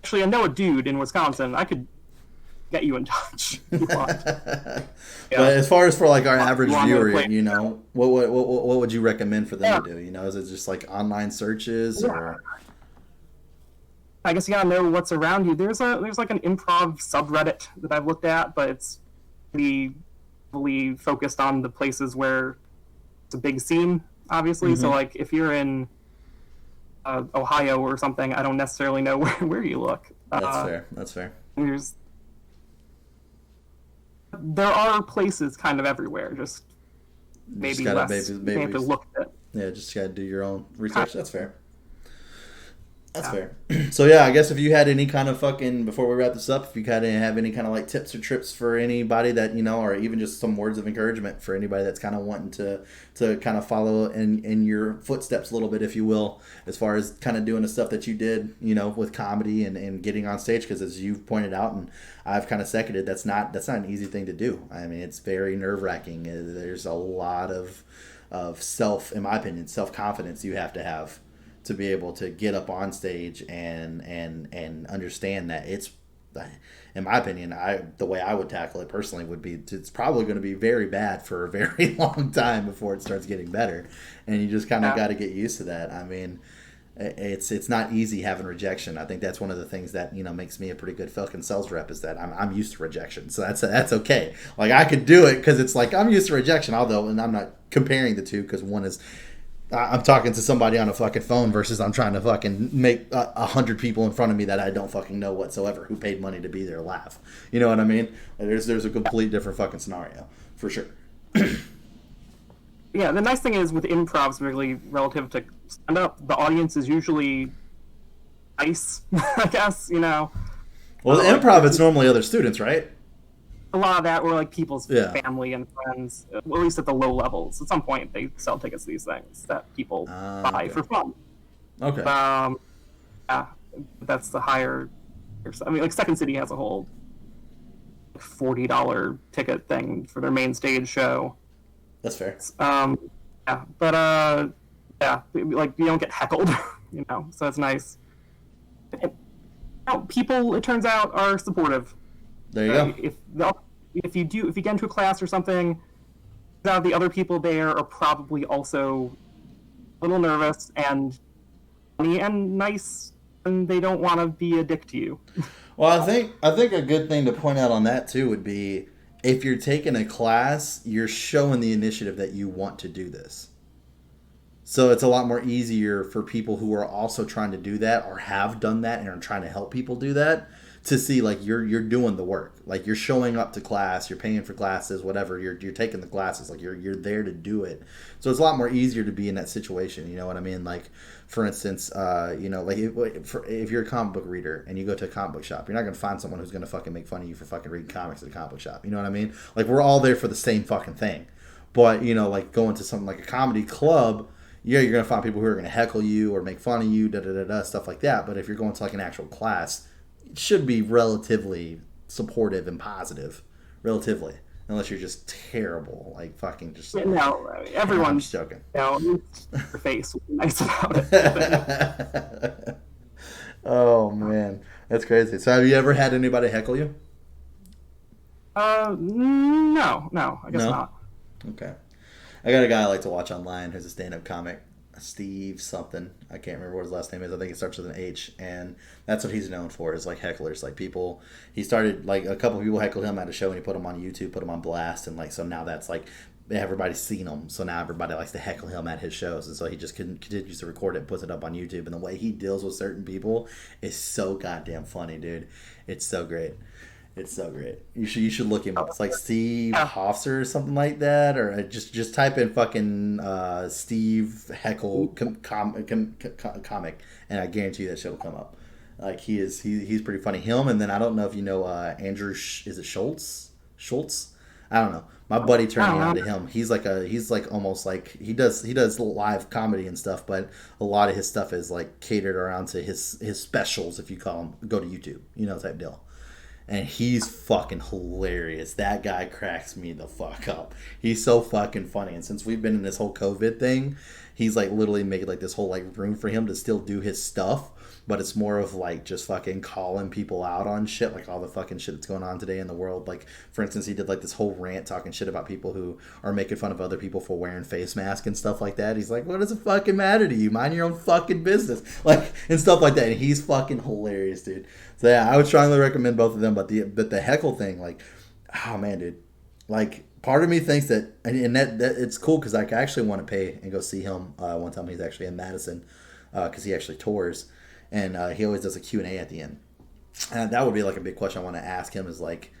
Actually, I know a dude in Wisconsin. I could get you in touch if you want. Yeah. But as far as for like our average viewer, you know, what would you recommend for them to do? You know, is it just like online searches, or? I guess you gotta know what's around you. There's like an improv subreddit that I've looked at, but it's pretty heavily focused on the places where it's a big scene, obviously. Mm-hmm. So like if you're in Ohio or something, I don't necessarily know where you look. That's fair. There are places kind of everywhere, just maybe less. Maybe you have to look at it. Yeah, just gotta do your own research. That's fair. So yeah, I guess if you had any kind of fucking, before we wrap this up, if you kind of have any kind of like tips or trips for anybody that, you know, or even just some words of encouragement for anybody that's kind of wanting to kind of follow in your footsteps a little bit, if you will, as far as kind of doing the stuff that you did, you know, with comedy and getting on stage, because as you've pointed out and I've kind of seconded, that's not an easy thing to do. I mean, it's very nerve-wracking. There's a lot of in my opinion, self-confidence you have to be able to get up on stage and understand that it's, in my opinion, the way I would tackle it personally would be, it's probably going to be very bad for a very long time before it starts getting better, and you just kind of got to get used to that. I mean, it's not easy having rejection. I think that's one of the things that makes me a pretty good fucking sales rep is that I'm used to rejection, so that's okay. Like I could do it because it's like I'm used to rejection. Although, and I'm not comparing the two because one is I'm talking to somebody on a fucking phone versus I'm trying to fucking make 100 people in front of me that I don't fucking know whatsoever who paid money to be there laugh. You know what I mean? There's a complete different fucking scenario for sure. Yeah, the nice thing is with improv, specifically relative to stand-up, the audience is usually nice, I guess, Well, the improv, it's normally other students, right? A lot of that were like people's family and friends, at least at the low levels. At some point, they sell tickets to these things that people buy for fun. Okay. Yeah, that's the higher... I mean, like Second City has a whole $40 ticket thing for their main stage show. That's fair. Yeah, but like you don't get heckled, so it's nice. People, it turns out, are supportive. There you go. If you get into a class or something, the other people there are probably also a little nervous and funny and nice, and they don't want to be a dick to you. Well, I think a good thing to point out on that too would be, if you're taking a class, you're showing the initiative that you want to do this. So it's a lot more easier for people who are also trying to do that or have done that and are trying to help people do that to see like you're doing the work. Like you're showing up to class, you're paying for classes, whatever. You're taking the classes. Like you're there to do it. So it's a lot more easier to be in that situation. You know what I mean? Like for instance, like if you're a comic book reader and you go to a comic book shop, you're not gonna find someone who's gonna fucking make fun of you for fucking reading comics at a comic book shop. You know what I mean? Like we're all there for the same fucking thing. But like going to something like a comedy club, yeah, you're gonna find people who are gonna heckle you or make fun of you, stuff like that. But if you're going to like an actual class, it should be relatively supportive and positive, relatively, unless you're just terrible, like fucking just. No, everyone's joking. Your face will be nice about it. Oh man, that's crazy. So have you ever had anybody heckle you? No, I guess not. Okay. I got a guy I like to watch online who's a stand-up comic, Steve something. I can't remember what his last name is. I think it starts with an H, and that's what he's known for, is like hecklers. Like people, he started, like a couple of people heckled him at a show and he put him on YouTube, put him on blast, and like so now that's like everybody's seen him. So now everybody likes to heckle him at his shows, and so he just continues to record it and puts it up on YouTube. And the way he deals with certain people is so goddamn funny, dude. It's so great. It's so great. You should look him up. It's like Steve Hoffer or something like that, or just type in fucking Steve Heckle comic, and I guarantee you that shit will come up. Like he's pretty funny. Him, and then I don't know if you know Andrew. Is it Schultz? I don't know. My buddy turned me on to him. He's like almost like he does live comedy and stuff, but a lot of his stuff is like catered around to his specials, if you call them, go to YouTube, type deal. And he's fucking hilarious. That guy cracks me the fuck up. He's so fucking funny. And since we've been in this whole COVID thing, he's like literally making like this whole like room for him to still do his stuff. But it's more of like just fucking calling people out on shit, like all the fucking shit that's going on today in the world. Like, for instance, he did like this whole rant talking shit about people who are making fun of other people for wearing face masks and stuff like that. He's like, what does it fucking matter to you? Mind your own fucking business. Like, and stuff like that. And he's fucking hilarious, dude. So yeah, I would strongly recommend both of them. But the heckle thing, like, oh man, dude. Like, part of me thinks that, and that it's cool because like, I actually want to pay and go see him one time. He's actually in Madison because he actually tours. And he always does a Q&A at the end. And that would be like a big question I want to ask him is like,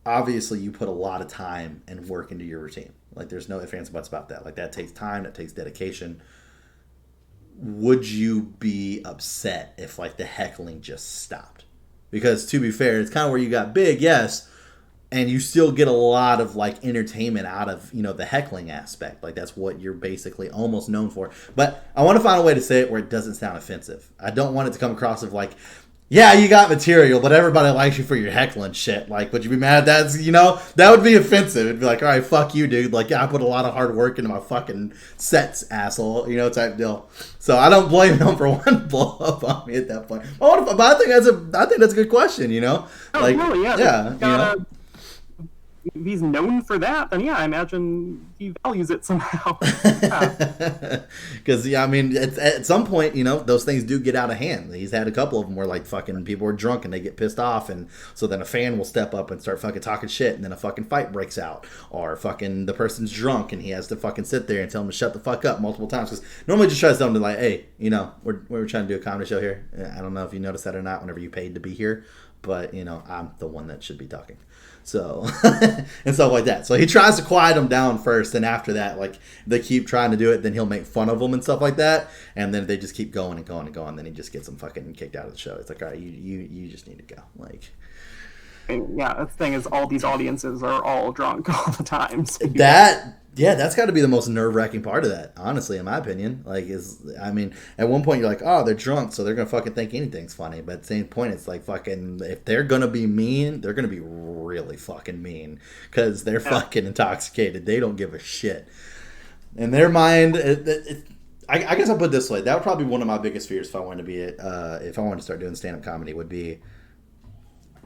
obviously you put a lot of time and work into your routine. Like there's no ifs, ands, buts about that. Like that takes time, that takes dedication. Would you be upset if like the heckling just stopped? Because to be fair, it's kind of where you got big, yes, and you still get a lot of like entertainment out of the heckling aspect. Like that's what you're basically almost known for. But I want to find a way to say it where it doesn't sound offensive. I don't want it to come across of like, yeah, you got material, but everybody likes you for your heckling shit. Like, would you be mad? That would be offensive. It'd be like, all right, fuck you, dude. Like, I put a lot of hard work into my fucking sets, asshole. Type deal. So I don't blame him for wanting to blow up on me at that point. But I think that's a good question. Oh, like, really? Yeah. if he's known for that, then yeah, I imagine he values it somehow. Because yeah, I mean, at some point, those things do get out of hand. He's had a couple of them where like fucking people are drunk and they get pissed off, and so then a fan will step up and start fucking talking shit, and then a fucking fight breaks out, or fucking the person's drunk and he has to fucking sit there and tell him to shut the fuck up multiple times. Because normally just tries to tell him to like, hey, we're trying to do a comedy show here. I don't know if you noticed that or not. Whenever you paid to be here, but I'm the one that should be talking. So and stuff like that. So he tries to quiet them down first, and after that, like they keep trying to do it, then he'll make fun of them and stuff like that, and then they just keep going and going and going. Then he just gets them fucking kicked out of the show. It's like, all right, you just need to go. Like, yeah, the thing is, all these audiences are all drunk all the time. So that's got to be the most nerve-wracking part of that, honestly, in my opinion. Like, at one point you're like, oh, they're drunk, so they're gonna fucking think anything's funny. But at the same point, it's like fucking, if they're gonna be mean, they're gonna be really fucking mean because they're fucking intoxicated. They don't give a shit. In their mind, I guess I'll put it this way: that would probably be one of my biggest fears if I wanted to start doing stand-up comedy. Would be,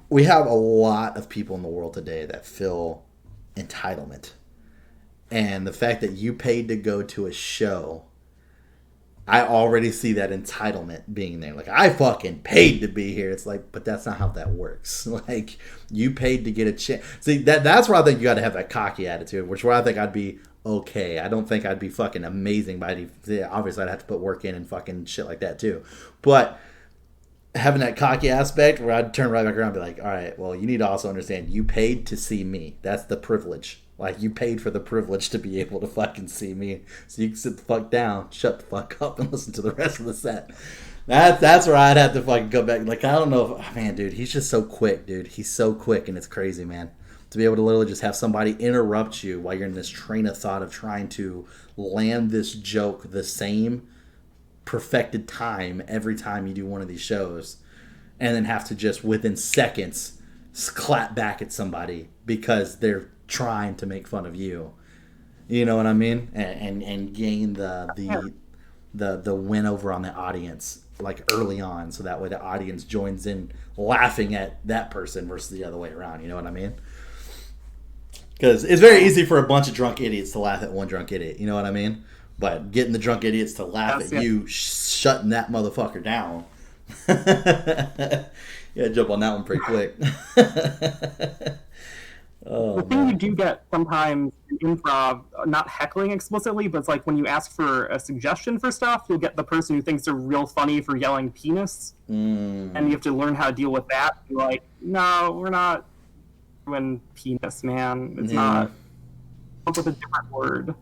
we have a lot of people in the world today that feel entitlement. And the fact that you paid to go to a show, I already see that entitlement being there. Like, I fucking paid to be here. It's like, but that's not how that works. Like, you paid to get a chance. See, that's where I think you got to have that cocky attitude, which where I think I'd be okay. I don't think I'd be fucking amazing, but obviously I'd have to put work in and fucking shit like that too. But having that cocky aspect where I'd turn right back around and be like, all right, well, you need to also understand you paid to see me. That's the privilege. Like, you paid for the privilege to be able to fucking see me. So you can sit the fuck down, shut the fuck up, and listen to the rest of the set. That's where I'd have to fucking go back. Like, I don't know if, man, dude, he's just so quick, dude. He's so quick, and it's crazy, man. To be able to literally just have somebody interrupt you while you're in this train of thought of trying to land this joke the same perfected time every time you do one of these shows, and then have to just within seconds clap back at somebody because they're trying to make fun of you. You know what I mean? And gain the win over on the audience like early on, so that way the audience joins in laughing at that person versus the other way around. You know what I mean? Because it's very easy for a bunch of drunk idiots to laugh at one drunk idiot. You know what I mean? But getting the drunk idiots to laugh at you, shutting that motherfucker down. Yeah, jump on that one pretty quick. The thing you do get sometimes in improv, not heckling explicitly, but it's like when you ask for a suggestion for stuff, you'll get the person who thinks they're real funny for yelling penis. And you have to learn how to deal with that. You're like, no, we're not doing penis, man. It's not. Come up with a different word.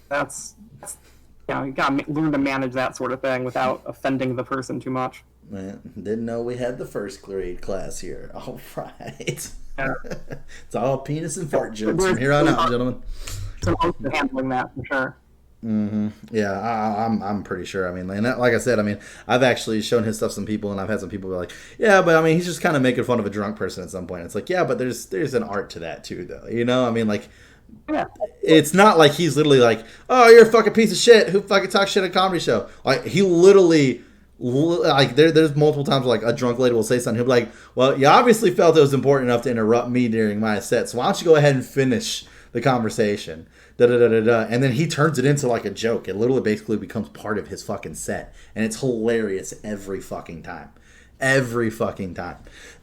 That's you gotta learn to manage that sort of thing without offending the person too much. Man, didn't know we had the first grade class here. All right. Yeah. It's all penis and fart jokes from here on out, gentlemen. So handling that for sure. Mm-hmm. Yeah, I'm pretty sure. I mean, like I said, I mean, I've actually shown his stuff to some people, and I've had some people be like, yeah, but I mean, he's just kind of making fun of a drunk person at some point. It's like, yeah, but there's an art to that too, though. You know, I mean, like, yeah. It's not like he's literally like, oh, you're a fucking piece of shit who fucking talks shit at a comedy show. Like, he literally, like, there's multiple times where, like, a drunk lady will say something. He'll be like, well, you obviously felt it was important enough to interrupt me during my set, so why don't you go ahead and finish the conversation? Da-da-da-da-da. And then he turns it into like a joke. It literally basically becomes part of his fucking set. And it's hilarious every fucking time. Every fucking time.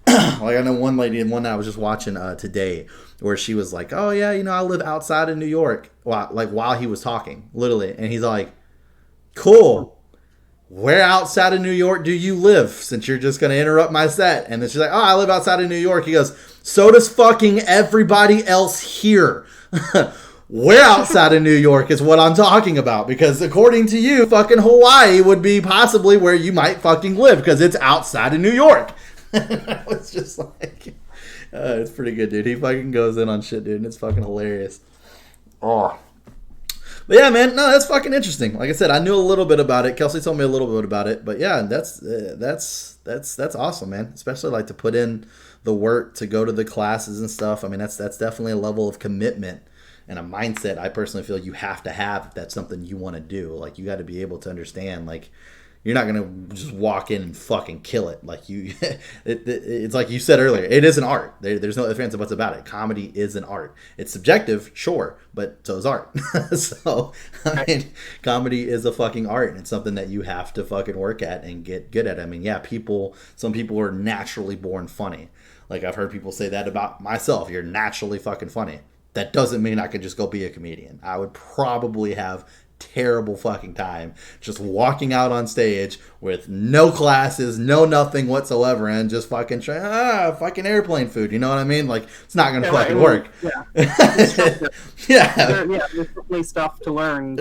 Like, I know one lady, and one that I was just watching today, where she was like, oh yeah, I live outside of New York, while he was talking, literally. And he's like, cool, where outside of New York do you live, since you're just going to interrupt my set? And then she's like, oh, I live outside of New York. He goes, so does fucking everybody else here. Where outside of New York is what I'm talking about, because according to you, fucking Hawaii would be possibly where you might fucking live, because it's outside of New York. I was just like, it's pretty good, dude. He fucking goes in on shit, dude, and it's fucking hilarious. Oh. But yeah, man, no, that's fucking interesting. Like I said, I knew a little bit about it. Kelsey told me a little bit about it, but yeah, that's awesome, man. Especially like to put in the work to go to the classes and stuff. I mean, that's definitely a level of commitment and a mindset I personally feel you have to have if that's something you want to do. Like, you got to be able to understand, like, You're not gonna just walk in and fucking kill it. Like it's like you said earlier. It is an art. There's no ifs, ands, or buts about it. Comedy is an art. It's subjective, sure, but so is art. So I mean, comedy is a fucking art, and it's something that you have to fucking work at and get good at. I mean, yeah, some people are naturally born funny. Like I've heard people say that about myself. You're naturally fucking funny. That doesn't mean I could just go be a comedian. I would probably have terrible fucking time just walking out on stage with no classes, no nothing whatsoever, and just fucking try fucking airplane food. You know what I mean? Like it's not gonna fucking work. Yeah, there's definitely stuff to learn.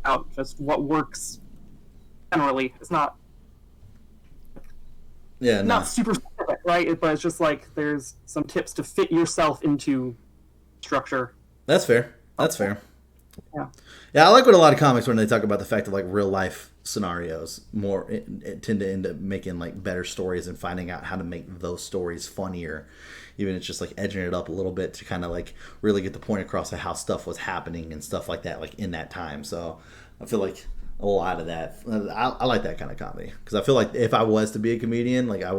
Out just what works. Generally, it's not. Not super specific, right? But it's just like there's some tips to fit yourself into structure. That's fair. Yeah, I like what a lot of comics when they talk about the fact of like real life scenarios more it tend to end up making like better stories and finding out how to make those stories funnier. Even it's just like edging it up a little bit to kind of like really get the point across of how stuff was happening and stuff like that, like in that time. So I feel like a lot of that, I like that kind of comedy because I feel like if I was to be a comedian, like it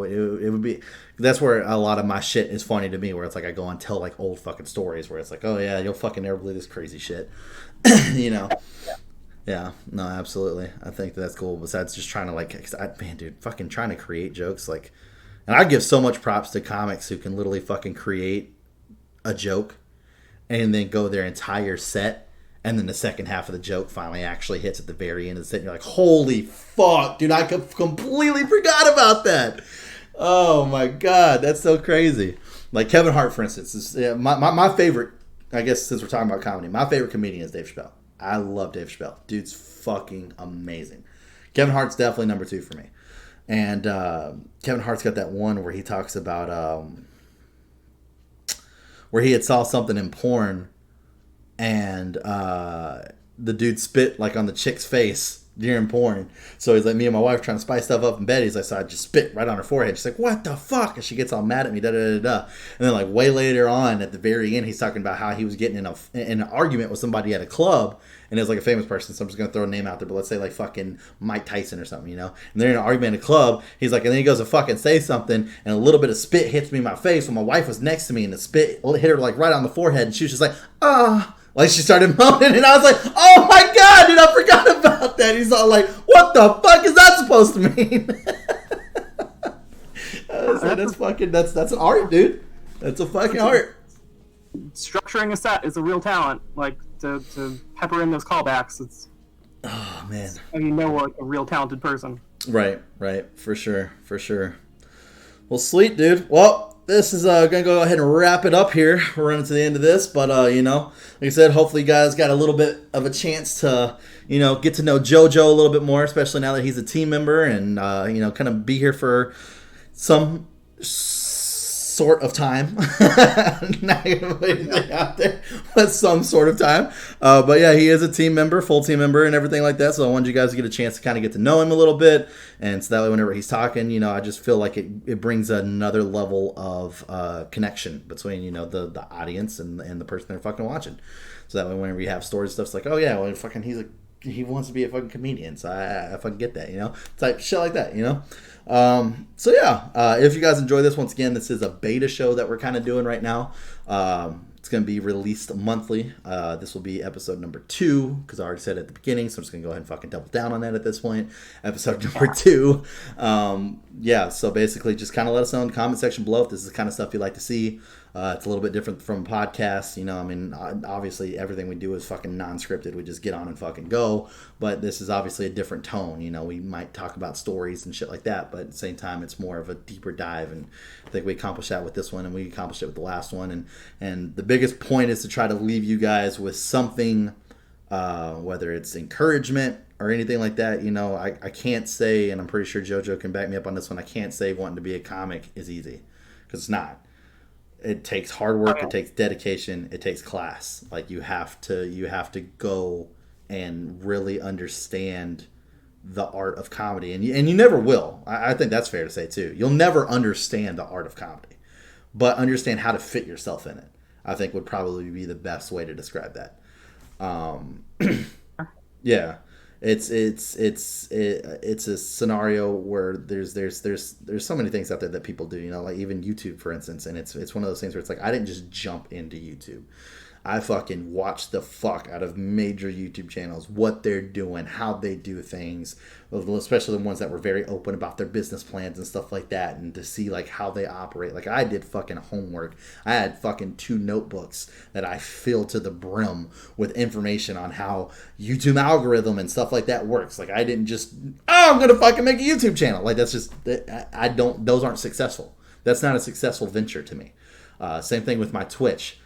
would be, that's where a lot of my shit is funny to me, where it's like I go and tell like old fucking stories where it's like, oh yeah, you'll fucking never believe this crazy shit. You know. Yeah, no, absolutely. I think that's cool. Besides just trying to man, dude, fucking trying to create jokes, like, and I give so much props to comics who can literally fucking create a joke and then go their entire set, and then the second half of the joke finally actually hits at the very end of the set, and you're like, holy fuck, dude, I completely forgot about that. Oh my god, that's so crazy. Like Kevin Hart, for instance, is my favorite. I guess since we're talking about comedy, my favorite comedian is Dave Chappelle. I love Dave Chappelle. Dude's fucking amazing. Kevin Hart's definitely number 2 for me. And Kevin Hart's got that one where he talks about where he had saw something in porn and the dude spit like on the chick's face during porn. So he's like, me and my wife trying to spice stuff up in bed. He's like, so I just spit right on her forehead. She's like, what the fuck? And she gets all mad at me, da da da da. And then like way later on at the very end, he's talking about how he was getting in an argument with somebody at a club. And it was like a famous person, so I'm just going to throw a name out there, but let's say like fucking Mike Tyson or something, you know? And they're in an argument in a club. He's like, and then he goes to fucking say something, and a little bit of spit hits me in my face when my wife was next to me, and the spit hit her like right on the forehead, and she was just like, ah. Like she started moaning, and I was like, oh my god, dude, I forgot about that. He's all like, what the fuck is that supposed to mean? That's an art, dude. That's a fucking art. Structuring a set is a real talent. Like to pepper in those callbacks. It's oh man, like a real talented person. Right, for sure. Well, sweet, dude. Well, this is gonna go ahead and wrap it up here. We're running to the end of this, but like I said, hopefully you guys got a little bit of a chance to get to know JoJo a little bit more, especially now that he's a team member, and kind of be here for some sort of time. Not gonna put anything out there, but some sort of time. But yeah, he is a team member, full team member, and everything like that. So I wanted you guys to get a chance to kind of get to know him a little bit, and so that way, whenever he's talking, I just feel like it brings another level of connection between the audience and the person they're fucking watching. So that way, whenever we have stories, stuff's like, oh yeah, well, fucking he wants to be a fucking comedian, so I fucking get that, type shit like that, So yeah, if you guys enjoy this, once again, this is a beta show that we're kind of doing right now. It's going to be released monthly. This will be episode number 2, because I already said it at the beginning, so I'm just going to go ahead and fucking double down on that at this point. Episode number 2. Yeah, so basically just kind of let us know in the comment section below if this is the kind of stuff you like to see. It's a little bit different from podcasts, obviously everything we do is fucking non-scripted. We just get on and fucking go, but this is obviously a different tone. We might talk about stories and shit like that, but at the same time, it's more of a deeper dive, and I think we accomplished that with this one, and we accomplished it with the last one, and the biggest point is to try to leave you guys with something, whether it's encouragement or anything like that. I can't say, and I'm pretty sure JoJo can back me up on this one, I can't say wanting to be a comic is easy, because it's not. It takes hard work. It takes dedication. It takes class. Like you have to go and really understand the art of comedy, and you never will. I think that's fair to say too. You'll never understand the art of comedy, but understand how to fit yourself in it, I think would probably be the best way to describe that. Yeah. It's a scenario where there's so many things out there that people do, you know, like even YouTube, for instance, and it's one of those things where it's like I didn't just jump into YouTube. I fucking watch the fuck out of major YouTube channels, what they're doing, how they do things, especially the ones that were very open about their business plans and stuff like that, and to see like how they operate. Like I did fucking homework. I had fucking 2 notebooks that I filled to the brim with information on how YouTube algorithm and stuff like that works. Like I didn't just, I'm gonna fucking make a YouTube channel. Like that's just, I don't, those aren't successful. That's not a successful venture to me. Same thing with my Twitch.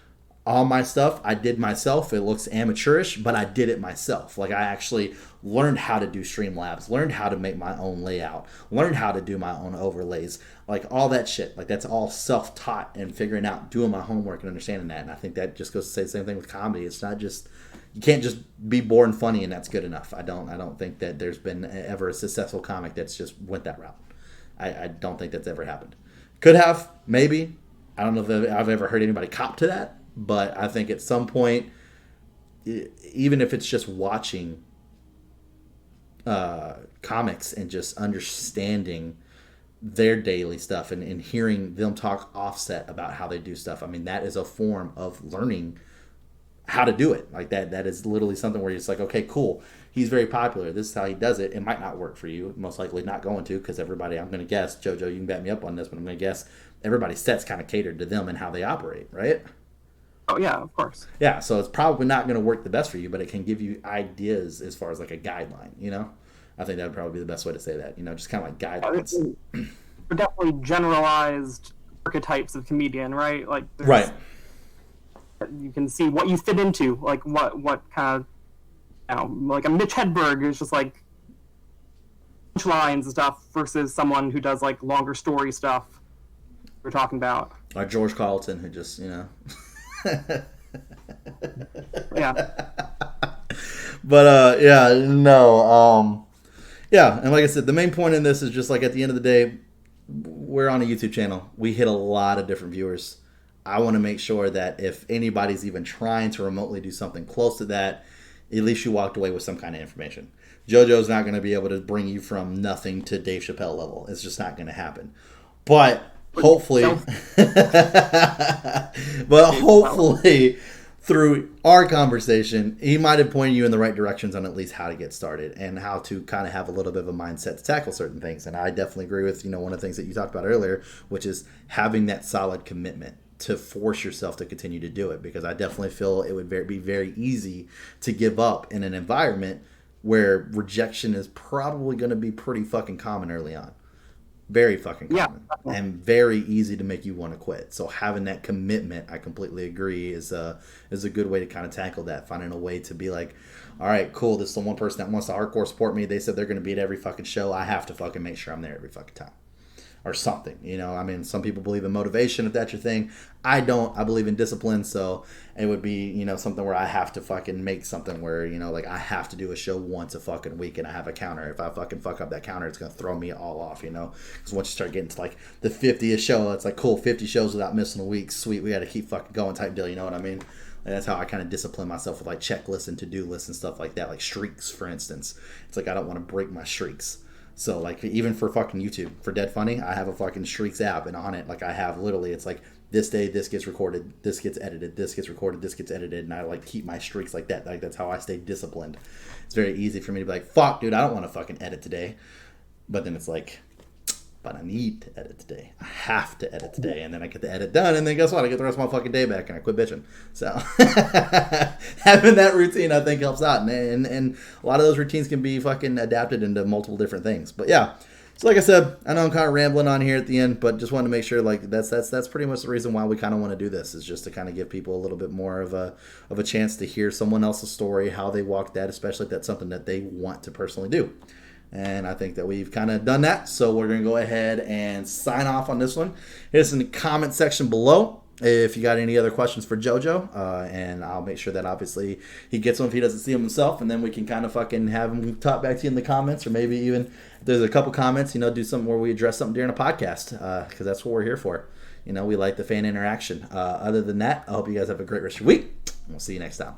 All my stuff I did myself. It looks amateurish, but I did it myself. Like I actually learned how to do Streamlabs, learned how to make my own layout, learned how to do my own overlays, like all that shit. Like that's all self-taught and figuring out, doing my homework and understanding that. And I think that just goes to say the same thing with comedy. It's not just, you can't just be born funny and that's good enough. I don't think that there's been ever a successful comic that's just went that route. I don't think that's ever happened. Could have, maybe. I don't know if I've ever heard anybody cop to that. But I think at some point, even if it's just watching comics and just understanding their daily stuff and hearing them talk offset about how they do stuff, I mean, that is a form of learning how to do it. Like that is literally something where it's like, okay, cool. He's very popular. This is how he does it. It might not work for you. Most likely not going to, because everybody, I'm going to guess, JoJo, you can back me up on this, but I'm going to guess everybody's set's kind of catered to them and how they operate, right? Oh, yeah, of course. Yeah, so it's probably not going to work the best for you, but it can give you ideas as far as like a guideline, you know? I think that would probably be the best way to say that, you know, just kind of like guidelines. They're definitely generalized archetypes of comedian, right? Like, right. You can see what you fit into, like what kind of, you know, like a Mitch Hedberg is just like lines and stuff versus someone who does like longer story stuff we're talking about. Or George Carlton, who just, you know... Yeah. But yeah, no. Yeah, and like I said, the main point in this is just like at the end of the day, we're on a YouTube channel. We hit a lot of different viewers. I want to make sure that if anybody's even trying to remotely do something close to that, at least you walked away with some kind of information. JoJo's not going to be able to bring you from nothing to Dave Chappelle level. It's just not going to happen. But hopefully, through our conversation, he might have pointed you in the right directions on at least how to get started and how to kind of have a little bit of a mindset to tackle certain things. And I definitely agree with, you know, one of the things that you talked about earlier, which is having that solid commitment to force yourself to continue to do it. Because I definitely feel it would be very easy to give up in an environment where rejection is probably going to be pretty fucking common early on. Very fucking common. Yeah. And very easy to make you want to quit. So having that commitment, I completely agree, is a good way to kind of tackle that. Finding a way to be like, all right, cool, this is the one person that wants to hardcore support me. They said they're going to be at every fucking show. I have to fucking make sure I'm there every fucking time. Or something, you know. I mean, some people believe in motivation, if that's your thing. I don't. I believe in discipline, so it would be, you know, something where I have to fucking make something where, you know, like I have to do a show once a fucking week and I have a counter. If I fucking fuck up that counter, it's going to throw me all off, you know. Because once you start getting to like the 50th show, it's like, cool, 50 shows without missing a week. Sweet, we got to keep fucking going type deal, you know what I mean? And that's how I kind of discipline myself with like checklists and to-do lists and stuff like that. Like streaks, for instance. It's like I don't want to break my streaks. So, like, even for fucking YouTube, for Dead Funny, I have a fucking Streaks app, and on it, like, I have literally, it's like, this day, this gets recorded, this gets edited, this gets recorded, this gets edited, and I, like, keep my streaks like that. Like, that's how I stay disciplined. It's very easy for me to be like, fuck, dude, I don't want to fucking edit today. But then it's like, but I need to edit today. I have to edit today. And then I get the edit done, and then guess what? I get the rest of my fucking day back, and I quit bitching. So having that routine, I think, helps out. And a lot of those routines can be fucking adapted into multiple different things. But yeah. So like I said, I know I'm kind of rambling on here at the end, but just wanted to make sure, like, that's pretty much the reason why we kind of want to do this, is just to kind of give people a little bit more of a chance to hear someone else's story, how they walked that, especially if that's something that they want to personally do. And I think that we've kind of done that. So we're going to go ahead and sign off on this one. Hit us in the comment section below if you got any other questions for JoJo. And I'll make sure that obviously he gets them if he doesn't see them himself. And then we can kind of fucking have him talk back to you in the comments. Or maybe even if there's a couple comments, you know, do something where we address something during a podcast. Because that's what we're here for. You know, we like the fan interaction. Other than that, I hope you guys have a great rest of your week. We'll see you next time.